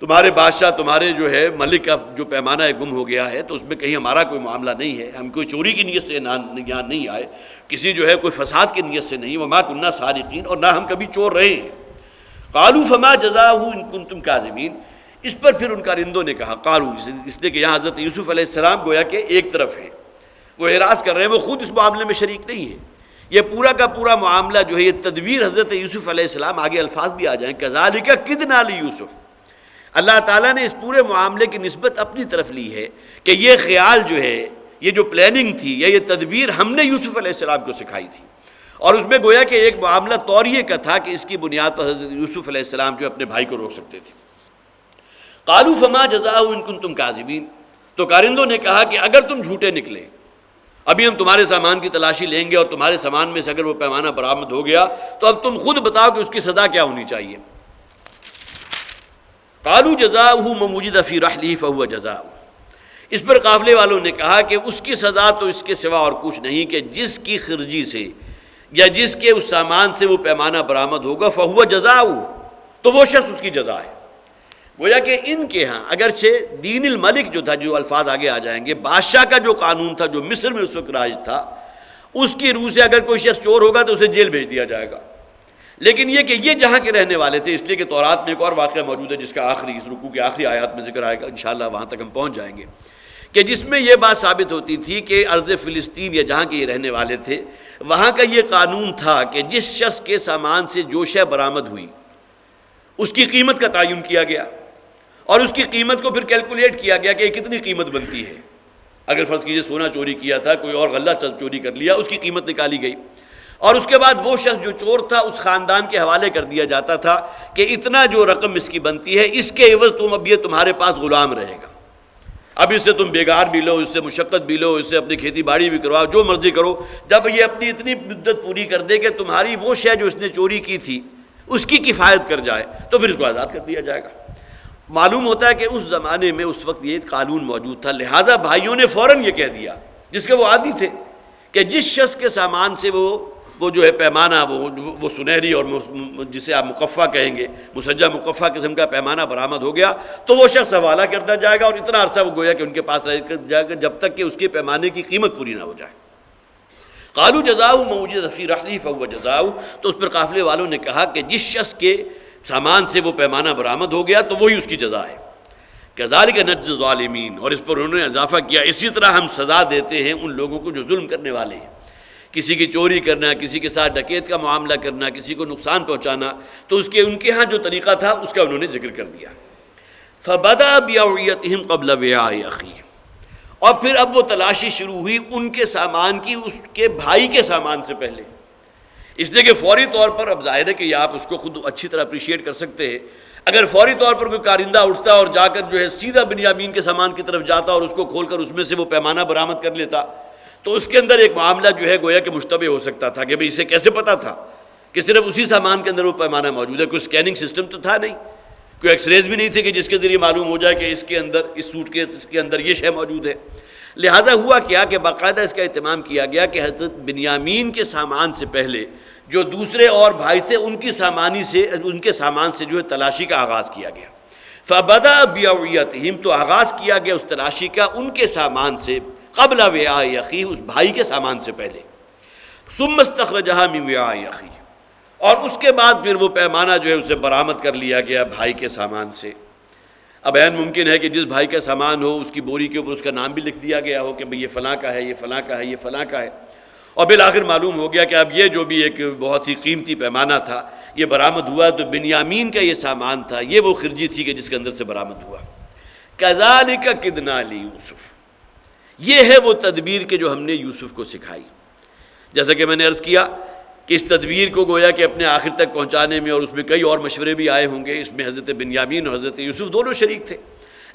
تمہارے بادشاہ، تمہارے جو ہے ملک کا جو پیمانہ گم ہو گیا ہے تو اس میں کہیں ہمارا کوئی معاملہ نہیں ہے، ہم کوئی چوری کی نیت سے یہاں نہیں آئے، کسی جو ہے کوئی فساد کی نیت سے نہیں، وما كنا سارقین، اور نہ ہم کبھی چور رہے ہیں۔ قالوا فما جزاؤہ ان کنتم کاذبین، اس پر پھر ان کارندوں نے کہا، قالوا، اس لیے کہ یہاں حضرت یوسف علیہ السلام گویا کہ ایک طرف ہیں، وہ اعراض کر رہے ہیں، وہ خود اس معاملے میں شریک نہیں ہے، یہ پورا کا پورا معاملہ جو ہے یہ تدبیر حضرت یوسف علیہ السلام، آگے الفاظ بھی آ جائیں، کذالک کدنا لیوسف، اللہ تعالیٰ نے اس پورے معاملے کی نسبت اپنی طرف لی ہے کہ یہ خیال جو ہے، یہ جو پلاننگ تھی یا یہ تدبیر ہم نے یوسف علیہ السلام کو سکھائی تھی، اور اس میں گویا کہ ایک معاملہ توریے کا تھا کہ اس کی بنیاد پر حضرت یوسف علیہ السلام جو اپنے بھائی کو روک سکتے تھے. قالوا فما جزاؤ ان کنتم کاذبین، تو کارندوں نے کہا کہ اگر تم جھوٹے نکلے، ابھی ہم تمہارے سامان کی تلاشی لیں گے اور تمہارے سامان میں سے اگر وہ پیمانہ برآمد ہو گیا تو اب تم خود بتاؤ کہ اس کی سزا کیا ہونی چاہیے. قالوا جزاؤہ ما وجد فی رحلہ فہو جزاؤہ، اس پر قافلے والوں نے کہا کہ اس کی سزا تو اس کے سوا اور کچھ نہیں کہ جس کی خرجی سے یا جس کے اس سامان سے وہ پیمانہ برآمد ہوگا فہو جزاؤہ، تو وہ شخص اس کی جزا ہے. گویا کہ ان کے ہاں اگرچہ دین الملک جو تھا، جو الفاظ آگے آ جائیں گے، بادشاہ کا جو قانون تھا جو مصر میں اس وقت راج تھا، اس کی روح سے اگر کوئی شخص چور ہوگا تو اسے جیل بھیج دیا جائے گا. لیکن یہ کہ یہ جہاں کے رہنے والے تھے، اس لیے کہ تورات میں ایک اور واقعہ موجود ہے جس کا آخری اس رکوع کے آخری آیات میں ذکر آئے گا، انشاءاللہ وہاں تک ہم پہنچ جائیں گے، کہ جس میں یہ بات ثابت ہوتی تھی کہ ارض فلسطین یا جہاں کے یہ رہنے والے تھے، وہاں کا یہ قانون تھا کہ جس شخص کے سامان سے جو شے برآمد ہوئی اس کی قیمت کا تعین کیا گیا، اور اس کی قیمت کو پھر کیلکولیٹ کیا گیا کہ یہ کتنی قیمت بنتی ہے. اگر فرض کیجئے سونا چوری کیا تھا، کوئی اور غلہ چوری کر لیا، اس کی قیمت نکالی گئی، اور اس کے بعد وہ شخص جو چور تھا اس خاندان کے حوالے کر دیا جاتا تھا کہ اتنا جو رقم اس کی بنتی ہے، اس کے عوض تم اب یہ تمہارے پاس غلام رہے گا، اب اس سے تم بیگار بھی لو، اس سے مشقت بھی لو، اس سے اپنی کھیتی باڑی بھی کرواؤ، جو مرضی کرو. جب یہ اپنی اتنی مدت پوری کر دے کہ تمہاری وہ شے جو اس نے چوری کی تھی اس کی کفایت کر جائے تو پھر اس کو آزاد کر دیا جائے گا. معلوم ہوتا ہے کہ اس زمانے میں اس وقت یہ قانون موجود تھا، لہذا بھائیوں نے فوراً یہ کہہ دیا جس کے وہ عادی تھے کہ جس شخص کے سامان سے وہ جو ہے پیمانہ وہ سنہری اور جسے آپ مقفع کہیں گے، مسجع مقفع قسم کا پیمانہ برآمد ہو گیا تو وہ شخص حوالہ کر دیا جائے گا، اور اتنا عرصہ وہ گویا کہ ان کے پاس رہ جائے گا جب تک کہ اس کے پیمانے کی قیمت پوری نہ ہو جائے. قالوا جزاؤہ ما وجد فی رحلہ فہو جزاؤہ، تو اس پر قافلے والوں نے کہا کہ جس شخص کے سامان سے وہ پیمانہ برآمد ہو گیا تو وہی اس کی جزا ہے. کذالک نجزی الظالمین، اور اس پر انہوں نے اضافہ کیا اسی طرح ہم سزا دیتے ہیں ان لوگوں کو جو ظلم کرنے والے ہیں. کسی کی چوری کرنا، کسی کے ساتھ ڈکیت کا معاملہ کرنا، کسی کو نقصان پہنچانا، تو اس کے ان کے ہاں جو طریقہ تھا اس کا انہوں نے ذکر کر دیا. فبدأ بأوعیتہم قبل وعاء اخیہ، اور پھر اب وہ تلاشی شروع ہوئی ان کے سامان کی اس کے بھائی کے سامان سے پہلے، اس لیے کہ فوری طور پر اب ظاہر ہے کہ آپ اس کو خود اچھی طرح اپریشیٹ کر سکتے ہیں. اگر فوری طور پر کوئی کارندہ اٹھتا اور جا کر جو ہے سیدھا بنیامین کے سامان کی طرف جاتا اور اس کو کھول کر اس میں سے وہ پیمانہ برآمد کر لیتا تو اس کے اندر ایک معاملہ جو ہے گویا کہ مشتبہ ہو سکتا تھا کہ بھئی اسے کیسے پتا تھا کہ صرف اسی سامان کے اندر وہ پیمانہ موجود ہے. کوئی اسکیننگ سسٹم تو تھا نہیں، کوئی ایکس ریز بھی نہیں تھے کہ جس کے ذریعے معلوم ہو جائے کہ اس کے اندر اس سوٹ کے اندر یہ شے موجود ہے. لہذا ہوا کیا کہ باقاعدہ اس کا اہتمام کیا گیا کہ حضرت بنیامین کے سامان سے پہلے جو دوسرے اور بھائی تھے ان کے سامان سے جو ہے تلاشی کا آغاز کیا گیا. فبدأ بأوعیتہم، تو آغاز کیا گیا اس تلاشی کا ان کے سامان سے قبل وعاء اخیہ، اس بھائی کے سامان سے پہلے. ثم استخرجہا من وعاء اخیہ، اور اس کے بعد پھر وہ پیمانہ جو ہے اسے برآمد کر لیا گیا بھائی کے سامان سے. اب عین ممکن ہے کہ جس بھائی کا سامان ہو اس کی بوری کے اوپر اس کا نام بھی لکھ دیا گیا ہو کہ بھئی یہ فلاں کا ہے، یہ فلاں کا ہے، یہ فلاں کا ہے، اور بالآخر معلوم ہو گیا کہ اب یہ جو بھی ایک بہت ہی قیمتی پیمانہ تھا یہ برآمد ہوا تو بنیامین کا یہ سامان تھا، یہ وہ خرجی تھی کہ جس کے اندر سے برآمد ہوا. کذالک کدنا لیوسف، یہ ہے وہ تدبیر کہ جو ہم نے یوسف کو سکھائی. جیسا کہ میں نے عرض کیا کہ اس تدبیر کو گویا کہ اپنے آخر تک پہنچانے میں، اور اس میں کئی اور مشورے بھی آئے ہوں گے، اس میں حضرت بنیامین اور حضرت یوسف دونوں شریک تھے،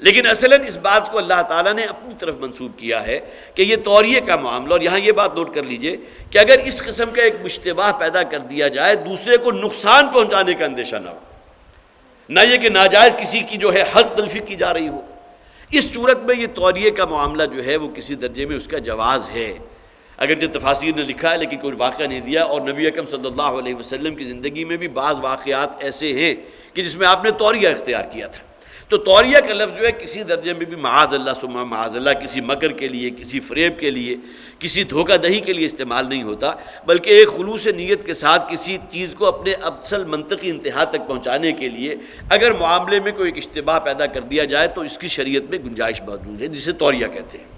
لیکن اصلاً اس بات کو اللہ تعالیٰ نے اپنی طرف منسوب کیا ہے کہ یہ توریے کا معاملہ. اور یہاں یہ بات نوٹ کر لیجئے کہ اگر اس قسم کا ایک اشتباہ پیدا کر دیا جائے، دوسرے کو نقصان پہنچانے کا اندیشہ نہ ہو، نہ یہ کہ ناجائز کسی کی جو ہے حق تلفی کی جا رہی ہو، اس صورت میں یہ توریے کا معاملہ جو ہے وہ کسی درجے میں اس کا جواز ہے. اگرچہ تفاسیر نے لکھا ہے لیکن کوئی واقعہ نہیں دیا، اور نبی اکرم صلی اللہ علیہ وسلم کی زندگی میں بھی بعض واقعات ایسے ہیں کہ جس میں آپ نے توریہ اختیار کیا تھا. تو توریہ کا لفظ جو ہے کسی درجے میں بھی معاذ اللہ ثم معاذ اللہ کسی مکر کے لیے، کسی فریب کے لیے، کسی دھوکہ دہی کے لیے استعمال نہیں ہوتا، بلکہ ایک خلوص نیت کے ساتھ کسی چیز کو اپنے اصل منطقی انتہا تک پہنچانے کے لیے اگر معاملے میں کوئی ایک اشتباہ پیدا کر دیا جائے تو اس کی شریعت میں گنجائش موجود ہے، جسے توریہ کہتے ہیں،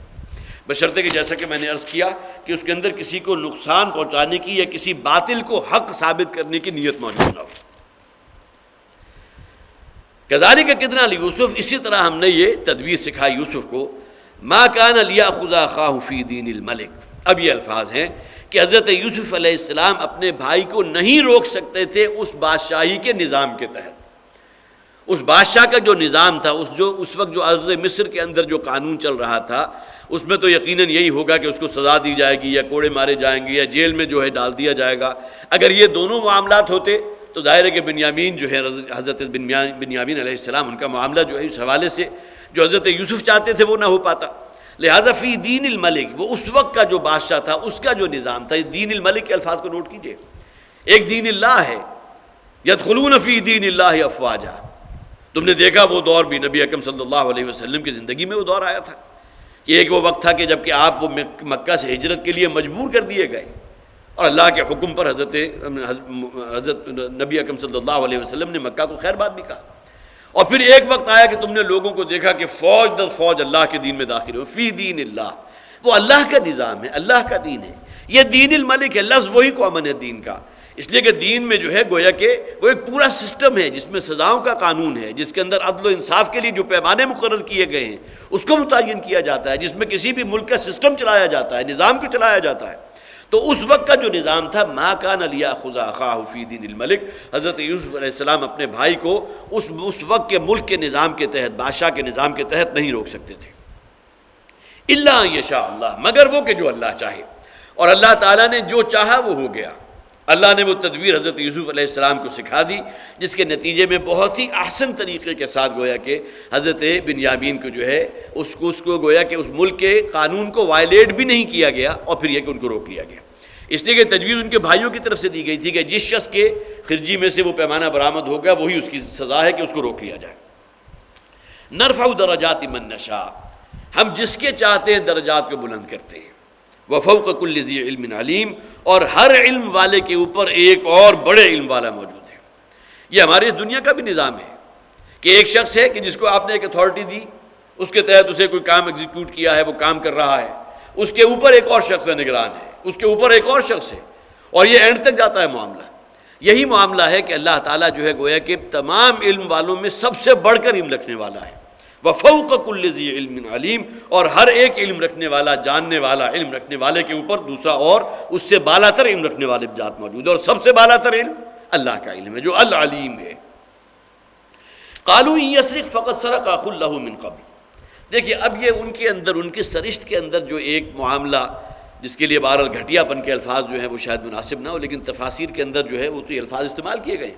بشرطے کہ جیسا کہ میں نے عرض کیا کہ اس کے اندر کسی کو نقصان پہنچانے کی یا کسی باطل کو حق ثابت کرنے کی نیت موجود نہ ہو. کذالک کدنا لیوسف، اسی طرح ہم نے یہ تدبیر سکھائی یوسف کو. ما کان لیأخذ اخاہ فی دین الملک، اب یہ الفاظ ہیں کہ حضرت یوسف علیہ السلام اپنے بھائی کو نہیں روک سکتے تھے اس بادشاہی کے نظام کے تحت. اس بادشاہ کا جو نظام تھا، اس وقت جو عرض مصر کے اندر جو قانون چل رہا تھا، اس میں تو یقیناً یہی ہوگا کہ اس کو سزا دی جائے گی یا کوڑے مارے جائیں گے یا جیل میں جو ہے ڈال دیا جائے گا. اگر یہ دونوں معاملات ہوتے تو ظاہر ہے کہ بنیامین جو ہے حضرت بنیامین علیہ السلام، ان کا معاملہ جو ہے اس حوالے سے جو حضرت یوسف چاہتے تھے وہ نہ ہو پاتا. لہذا فی دین الملک، وہ اس وقت کا جو بادشاہ تھا اس کا جو نظام تھا، دین الملک کے الفاظ کو نوٹ کیجئے. ایک دین اللہ ہے، یدخلون فی دین اللہ افواجا. تم نے دیکھا وہ دور بھی نبی اکرم صلی اللہ علیہ وسلم کی زندگی میں وہ دور آیا تھا کہ ایک وہ وقت تھا کہ جب کہ آپ وہ مکہ سے ہجرت کے لیے مجبور کر دیے گئے اور اللہ کے حکم پر حضرت نبی اکرم صلی اللہ علیہ وسلم نے مکہ کو خیر بات بھی کہا. اور پھر ایک وقت آیا کہ تم نے لوگوں کو دیکھا کہ فوج در فوج اللہ کے دین میں داخل ہو. فی دین اللہ، وہ اللہ کا نظام ہے، اللہ کا دین ہے. یہ دین الملک ہے، لفظ وہی کامن ہے دین کا. اس لیے کہ دین میں جو ہے گویا کہ وہ ایک پورا سسٹم ہے جس میں سزاؤں کا قانون ہے، جس کے اندر عدل و انصاف کے لیے جو پیمانے مقرر کیے گئے ہیں اس کو متعین کیا جاتا ہے، جس میں کسی بھی ملک کا سسٹم چلایا جاتا ہے، نظام کو چلایا جاتا ہے. تو اس وقت کا جو نظام تھا، ما کان لیاخذ اخاہ فی دین الملک، حضرت یوسف علیہ السلام اپنے بھائی کو اس وقت کے ملک کے نظام کے تحت، بادشاہ کے نظام کے تحت نہیں روک سکتے تھے. الا ان یشاء اللہ، مگر وہ کہ جو اللہ چاہے. اور اللہ تعالیٰ نے جو چاہا وہ ہو گیا. اللہ نے وہ تدبیر حضرت یوسف علیہ السلام کو سکھا دی جس کے نتیجے میں بہت ہی احسن طریقے کے ساتھ گویا کہ حضرت بنیامین کو جو ہے اس کو گویا کہ اس ملک کے قانون کو وائلیٹ بھی نہیں کیا گیا اور پھر یہ کہ ان کو روک لیا گیا. اس لیے کہ تجویز ان کے بھائیوں کی طرف سے دی گئی تھی کہ جس شخص کے خرجی میں سے وہ پیمانہ برآمد ہو گیا وہی اس کی سزا ہے کہ اس کو روک لیا جائے. نرفع درجات من نشاء، ہم جس کے چاہتے ہیں درجات کو بلند کرتے ہیں. وفوق کل ذی علم علیم، اور ہر علم والے کے اوپر ایک اور بڑے علم والا موجود ہے. یہ ہماری اس دنیا کا بھی نظام ہے کہ ایک شخص ہے کہ جس کو آپ نے ایک اتھارٹی دی، اس کے تحت اسے کوئی کام ایگزیکیوٹ کیا ہے، وہ کام کر رہا ہے، اس کے اوپر ایک اور شخص نگران ہے، اس کے اوپر ایک اور شخص ہے، اور یہ اینڈ تک جاتا ہے معاملہ. یہی معاملہ ہے کہ اللہ تعالیٰ جو ہے گویا کہ تمام علم والوں میں سب سے بڑھ کر علم رکھنے والا ہے. وفوق کل ذی علم علیم، اور ہر ایک علم رکھنے والا، جاننے والا، علم رکھنے والے کے اوپر دوسرا اور اس سے بالا تر علم رکھنے والے ذات موجود ہے، اور سب سے بالا تر علم اللہ کا علم ہے جو العلیم ہے. قالوا ان یسرق فقد سرق اخ له من قبل. دیکھیے اب یہ ان کے اندر، ان کی سرشت کے اندر جو ایک معاملہ جس کے لیے بہرحال گھٹیا پن کے الفاظ جو ہیں وہ شاید مناسب نہ ہو، لیکن تفاسیر کے اندر جو ہے وہ تو یہ الفاظ استعمال کیے گئے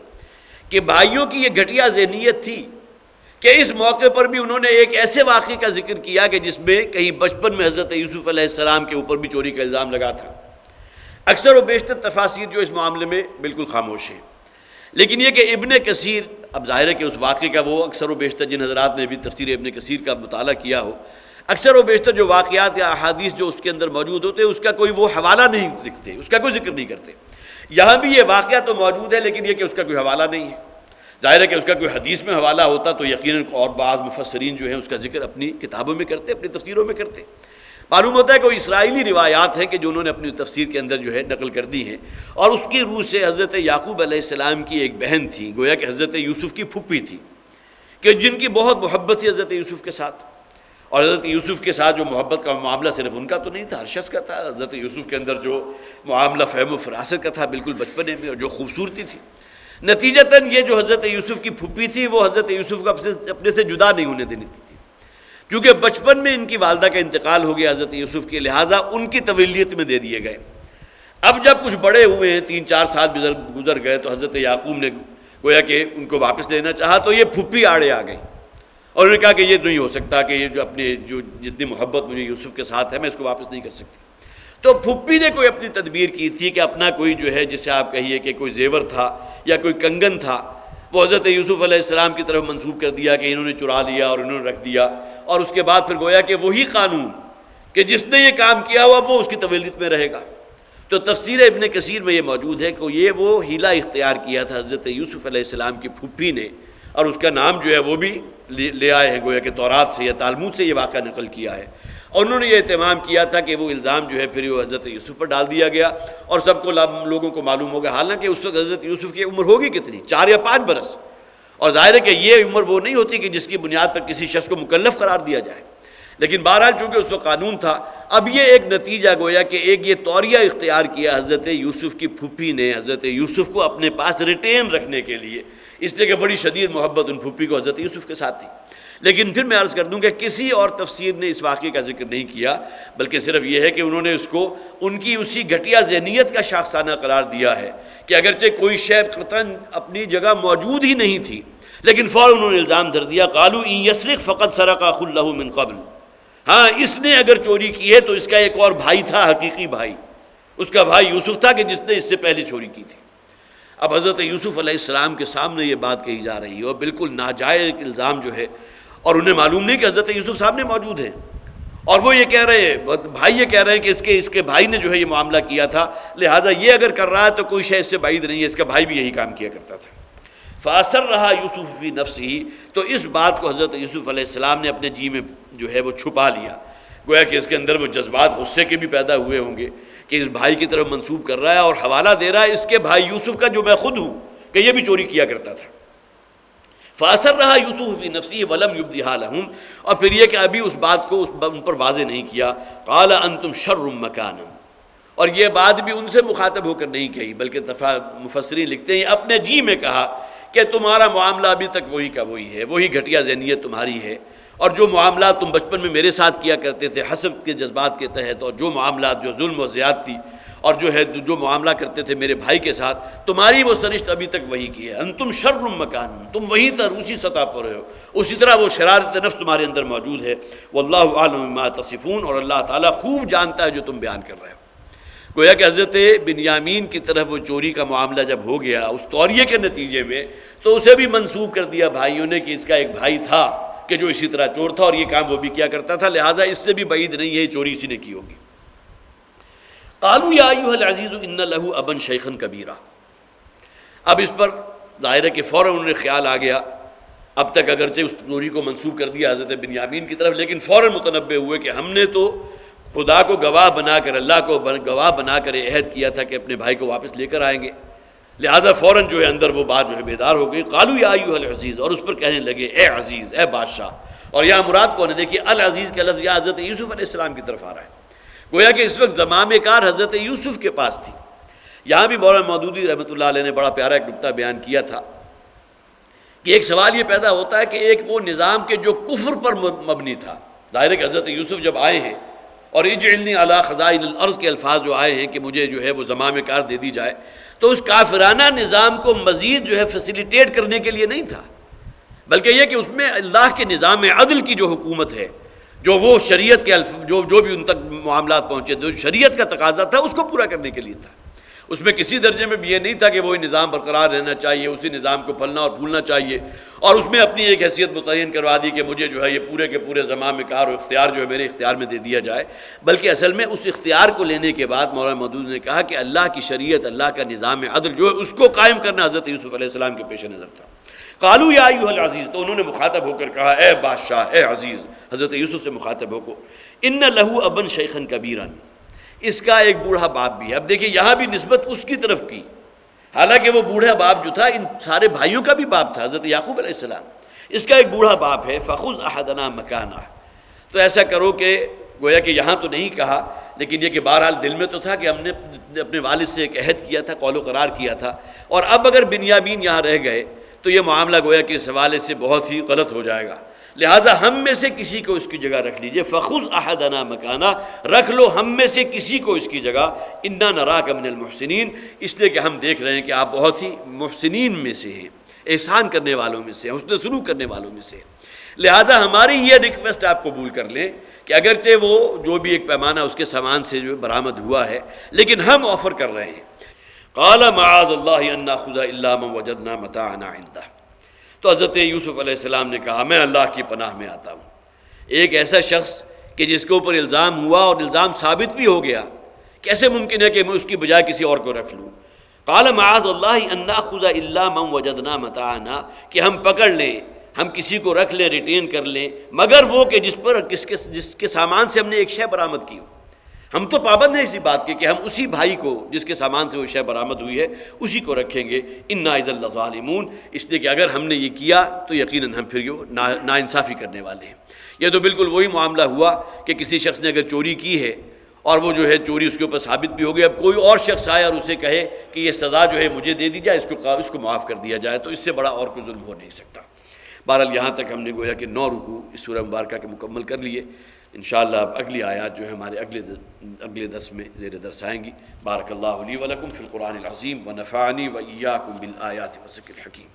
کہ بھائیوں کی یہ گھٹیا ذہنیت تھی کہ اس موقع پر بھی انہوں نے ایک ایسے واقعے کا ذکر کیا کہ جس میں کہیں بچپن میں حضرت یوسف علیہ السلام کے اوپر بھی چوری کا الزام لگا تھا. اکثر و بیشتر تفاسیر جو اس معاملے میں بالکل خاموش ہیں، لیکن یہ کہ ابن کثیر، اب ظاہر ہے کہ اس واقعے کا وہ اکثر و بیشتر جن حضرات نے بھی تفسیر ابن کثیر کا مطالعہ کیا ہو، اکثر و بیشتر جو واقعات یا احادیث جو اس کے اندر موجود ہوتے ہیں اس کا کوئی وہ حوالہ نہیں لکھتے، اس کا کوئی ذکر نہیں کرتے. یہاں بھی یہ واقعہ تو موجود ہے لیکن یہ کہ اس کا کوئی حوالہ نہیں ہے. ظاہر ہے کہ اس کا کوئی حدیث میں حوالہ ہوتا تو یقیناً، اور بعض مفسرین جو ہیں اس کا ذکر اپنی کتابوں میں کرتے، اپنی تفسیروں میں کرتے. معلوم ہوتا ہے کہ وہ اسرائیلی روایات ہیں کہ جو انہوں نے اپنی تفسیر کے اندر جو ہے نقل کر دی ہیں، اور اس کی روح سے حضرت یعقوب علیہ السلام کی ایک بہن تھی، گویا کہ حضرت یوسف کی پھپھی تھی، کہ جن کی بہت محبت تھی حضرت یوسف کے ساتھ. اور حضرت یوسف کے ساتھ جو محبت کا معاملہ صرف ان کا تو نہیں تھا، ہر شخص کا تھا. حضرت یوسف کے اندر جو معاملہ فہم و فراست کا تھا بالکل بچپنے میں، اور جو خوبصورتی تھی، نتیجتاً یہ جو حضرت یوسف کی پھپھی تھی وہ حضرت یوسف کو اپنے سے جدا نہیں ہونے دینی تھی. چونکہ بچپن میں ان کی والدہ کا انتقال ہو گیا حضرت یوسف کے، لہٰذا ان کی تولیت میں دے دیے گئے. اب جب کچھ بڑے ہوئے ہیں، 3-4 سال گزر گئے، تو حضرت یعقوب نے گویا کہ ان کو واپس لینا چاہا، تو یہ پھپھی آڑے آ گئی اور انہوں نے کہا کہ یہ نہیں ہو سکتا کہ یہ جو جتنی محبت مجھے یوسف کے ساتھ ہے میں اس کو واپس نہیں کر سکتی. تو پھپھی نے کوئی اپنی تدبیر کی تھی کہ اپنا کوئی جو ہے جسے آپ کہیے کہ کوئی زیور تھا یا کوئی کنگن تھا، وہ حضرت یوسف علیہ السلام کی طرف منسوب کر دیا کہ انہوں نے چرا لیا اور انہوں نے رکھ دیا. اور اس کے بعد پھر گویا کہ وہی قانون کہ جس نے یہ کام کیا ہوا وہ اس کی تولیت میں رہے گا. تو تفسیر ابن کثیر میں یہ موجود ہے کہ یہ وہ ہیلا اختیار کیا تھا حضرت یوسف علیہ السلام کی پھپھی نے، اور اس کا نام جو ہے وہ بھی لے آئے ہیں، گویا کہ تورات سے یا تالمود سے یہ واقعہ نقل کیا ہے. اور انہوں نے یہ اہتمام کیا تھا کہ وہ الزام جو ہے پھر وہ حضرت یوسف پر ڈال دیا گیا. اور سب کو لوگوں کو معلوم ہوگا، حالانکہ اس وقت حضرت یوسف کی عمر ہوگی کتنی، 4 یا 5 برس. اور ظاہر ہے کہ یہ عمر وہ نہیں ہوتی کہ جس کی بنیاد پر کسی شخص کو مکلف قرار دیا جائے. لیکن بہرحال چونکہ اس وقت قانون تھا، اب یہ ایک نتیجہ گویا کہ ایک یہ طوریہ اختیار کیا حضرت یوسف کی پھوپھی نے حضرت یوسف کو اپنے پاس ریٹین رکھنے کے لیے، اس لیے کہ بڑی شدید محبت ان پھوپھی کو حضرت یوسف کے ساتھ تھی۔ لیکن پھر میں عرض کر دوں کہ کسی اور تفسیر نے اس واقعے کا ذکر نہیں کیا، بلکہ صرف یہ ہے کہ انہوں نے اس کو ان کی اسی گھٹیا ذہنیت کا شاخسانہ قرار دیا ہے کہ اگرچہ کوئی شے قطعاً اپنی جگہ موجود ہی نہیں تھی، لیکن فوراً انہوں نے الزام دھر دیا، قالوا ان یسرق فقد سرق اخ له من قبل، ہاں اس نے اگر چوری کی ہے تو اس کا ایک اور بھائی تھا، حقیقی بھائی، اس کا بھائی یوسف تھا کہ جس نے اس سے پہلے چوری کی تھی۔ اب حضرت یوسف علیہ السلام کے سامنے یہ بات کہی جا رہی ہے اور بالکل ناجائز الزام جو ہے، اور انہیں معلوم نہیں کہ حضرت یوسف سامنے موجود ہیں، اور وہ یہ کہہ رہے ہیں، بھائی یہ کہہ رہے ہیں کہ اس کے بھائی نے جو ہے یہ معاملہ کیا تھا، لہٰذا یہ اگر کر رہا ہے تو کوئی شے اس سے بعید نہیں ہے، اس کا بھائی بھی یہی کام کیا کرتا تھا۔ فَأَسَرَّهَا يُوسُفُ فِي نَفْسِهِ، تو اس بات کو حضرت یوسف علیہ السلام نے اپنے جی میں جو ہے وہ چھپا لیا، گویا کہ اس کے اندر وہ جذبات غصے کے بھی پیدا ہوئے ہوں گے کہ اس بھائی کی طرف منسوب کر رہا ہے اور حوالہ دے رہا ہے اس کے بھائی یوسف کا جو میں خود ہوں کہ یہ بھی چوری کیا کرتا تھا۔ فَأَسَرَّهَا يُوسُفُ فِي نَفْسِهِ وَلَمْ يُبْدِهَا لَهُمْ، اور پھر یہ کہ ابھی اس بات کو ان پر واضح نہیں کیا۔ قَالَ أَنْتُمْ شَرٌّ مَكَانًا، اور یہ بات بھی ان سے مخاطب ہو کر نہیں کہی، بلکہ مفسرین لکھتے ہیں اپنے جی میں کہا کہ تمہارا معاملہ ابھی تک وہی کا وہی ہے، وہی گھٹیا ذہنیت تمہاری ہے، اور جو معاملات تم بچپن میں میرے ساتھ کیا کرتے تھے حسب کے جذبات کے تحت، اور جو معاملات جو ظلم و زیادتی اور جو معاملہ کرتے تھے میرے بھائی کے ساتھ، تمہاری وہ سرشت ابھی تک وہی کی ہے۔ انتم شر مکان، تم وہی تر اسی سطح پر ہو، اسی طرح وہ شرارت نفس تمہارے اندر موجود ہے۔ واللہ اعلم بما تصفون، اور اللہ تعالیٰ خوب جانتا ہے جو تم بیان کر رہے ہو۔ گویا کہ حضرت بنیامین کی طرف وہ چوری کا معاملہ جب ہو گیا اس طوریے کے نتیجے میں، تو اسے بھی منسوب کر دیا بھائیوں نے کہ اس کا ایک بھائی تھا کہ جو اسی طرح چور تھا اور یہ کام وہ بھی کیا کرتا تھا، لہٰذا اس سے بھی بعید نہیں ہے چوری اسی نے کی ہوگی۔ قالوا یا ایھا العزیز ان لہ ابا شیخا کبیرا، اب اس پر ظاہر ہے کہ فوراً انہیں خیال آ گیا، اب تک اگرچہ اس چوری کو منسوب کر دیا حضرت بنیامین کی طرف، لیکن فوراً متنبہ ہوئے کہ ہم نے تو خدا کو گواہ بنا کر، اللہ کو گواہ بنا کر عہد کیا تھا کہ اپنے بھائی کو واپس لے کر آئیں گے، لہذا فوراً جو ہے اندر وہ بات جو ہے بیدار ہو گئی۔ قالوا یا ایھا العزیز، اور اس پر کہنے لگے اے عزیز، اے بادشاہ، اور یہاں مراد کون ہے؟ دیکھیے العزیز کا لفظ یہاں حضرت یوسف علیہ السلام کی طرف آ رہا ہے، گویا کہ اس وقت زمام کار حضرت یوسف کے پاس تھی۔ یہاں بھی مولانا مودودی رحمۃ اللہ علیہ نے بڑا پیارا ایک نکتہ بیان کیا تھا کہ ایک سوال یہ پیدا ہوتا ہے کہ ایک وہ نظام کے جو کفر پر مبنی تھا، ظاہر ہے کہ حضرت یوسف جب آئے ہیں اور اجعلنی علی خزائن الارض کے الفاظ جو آئے ہیں کہ مجھے جو ہے وہ زمام کار دے دی جائے، تو اس کافرانہ نظام کو مزید جو ہے فیسیلیٹیٹ کرنے کے لیے نہیں تھا، بلکہ یہ کہ اس میں اللہ کے نظام عدل کی جو حکومت ہے، جو وہ شریعت کے جو بھی ان تک معاملات پہنچے جو شریعت کا تقاضا تھا اس کو پورا کرنے کے لیے تھا۔ اس میں کسی درجے میں بھی یہ نہیں تھا کہ وہی نظام برقرار رہنا چاہیے، اسی نظام کو پھلنا اور پھولنا چاہیے، اور اس میں اپنی ایک حیثیت متعین کروا دی کہ مجھے جو ہے یہ پورے کے پورے زمام کار اور اختیار جو ہے میرے اختیار میں دے دیا جائے، بلکہ اصل میں اس اختیار کو لینے کے بعد مولانا مودودی نے کہا کہ اللہ کی شریعت، اللہ کا نظام عدل جو ہے اس کو قائم کرنا حضرت یوسف علیہ السلام کے پیش نظر تھا۔ قالوا یا ایھا العزیز، تو انہوں نے مخاطب ہو کر کہا اے بادشاہ، اے عزیز، حضرت یوسف سے مخاطب ہو کو، ان لہ ابا شیخا کبیرا، اس کا ایک بوڑھا باپ بھی ہے۔ اب دیکھیے یہاں بھی نسبت اس کی طرف کی، حالانکہ وہ بوڑھا باپ جو تھا ان سارے بھائیوں کا بھی باپ تھا، حضرت یعقوب علیہ السلام، اس کا ایک بوڑھا باپ ہے۔ فخذ احدنا مکانہ، تو ایسا کرو کہ گویا کہ یہاں تو نہیں کہا، لیکن یہ کہ بہرحال دل میں تو تھا کہ ہم نے اپنے والد سے ایک عہد کیا تھا، قول و قرار کیا تھا، اور اب اگر بنیامین یہاں رہ گئے تو یہ معاملہ گویا کہ اس حوالے سے بہت ہی غلط ہو جائے گا، لہذا ہم میں سے کسی کو اس کی جگہ رکھ لیجئے۔ فخذ احدنا مکانہ، رکھ لو ہم میں سے کسی کو اس کی جگہ، انا نراک من المحسنین، اس لیے کہ ہم دیکھ رہے ہیں کہ آپ بہت ہی محسنین میں سے ہیں، احسان کرنے والوں میں سے ہیں، حسن سلوک کرنے والوں میں سے ہیں، لہذا ہماری یہ ریکویسٹ آپ قبول کر لیں کہ اگرچہ وہ جو بھی ایک پیمانہ اس کے سامان سے جو برآمد ہوا ہے، لیکن ہم آفر کر رہے ہیں۔ قال معاذ اللہ ان ناخذ الا من وجدنا متاعنا عنده، تو حضرت یوسف علیہ السلام نے کہا میں اللہ کی پناہ میں آتا ہوں، ایک ایسا شخص کہ جس کے اوپر الزام ہوا اور الزام ثابت بھی ہو گیا، کیسے ممکن ہے کہ میں اس کی بجائے کسی اور کو رکھ لوں؟ قال معاذ اللہ ان ناخذ الا من وجدنا متاعنا، کہ ہم پکڑ لیں، ہم کسی کو رکھ لیں، ریٹین کر لیں، مگر وہ کہ جس کے سامان سے ہم نے ایک شے برآمد کی ہو۔ ہم تو پابند ہیں اسی بات کے کہ ہم اسی بھائی کو جس کے سامان سے وہ شے برآمد ہوئی ہے اسی کو رکھیں گے۔ انا اذا لظالمون، اس لیے کہ اگر ہم نے یہ کیا تو یقیناً ہم پھر یہ ناانصافی کرنے والے ہیں۔ یہ تو بالکل وہی معاملہ ہوا کہ کسی شخص نے اگر چوری کی ہے اور وہ جو ہے چوری اس کے اوپر ثابت بھی ہو گئی، اب کوئی اور شخص آئے اور اسے کہے کہ یہ سزا جو ہے مجھے دے دی جائے، اس کو معاف کر دیا جائے، تو اس سے بڑا اور کوئی ظلم ہو نہیں سکتا۔ بہرحال یہاں تک ہم نے گویا کہ 9 رکوع اس سورہ مبارکہ کے مکمل کر لیے۔ انشاءاللہ اب اگلی آیات جو ہے ہمارے اگلے درس میں زیر درس آئیں گی۔ بارک اللہ لی ولکم فی القرآن العظیم ونفعنی وإیاکم بالآیات والذکر الحکیم۔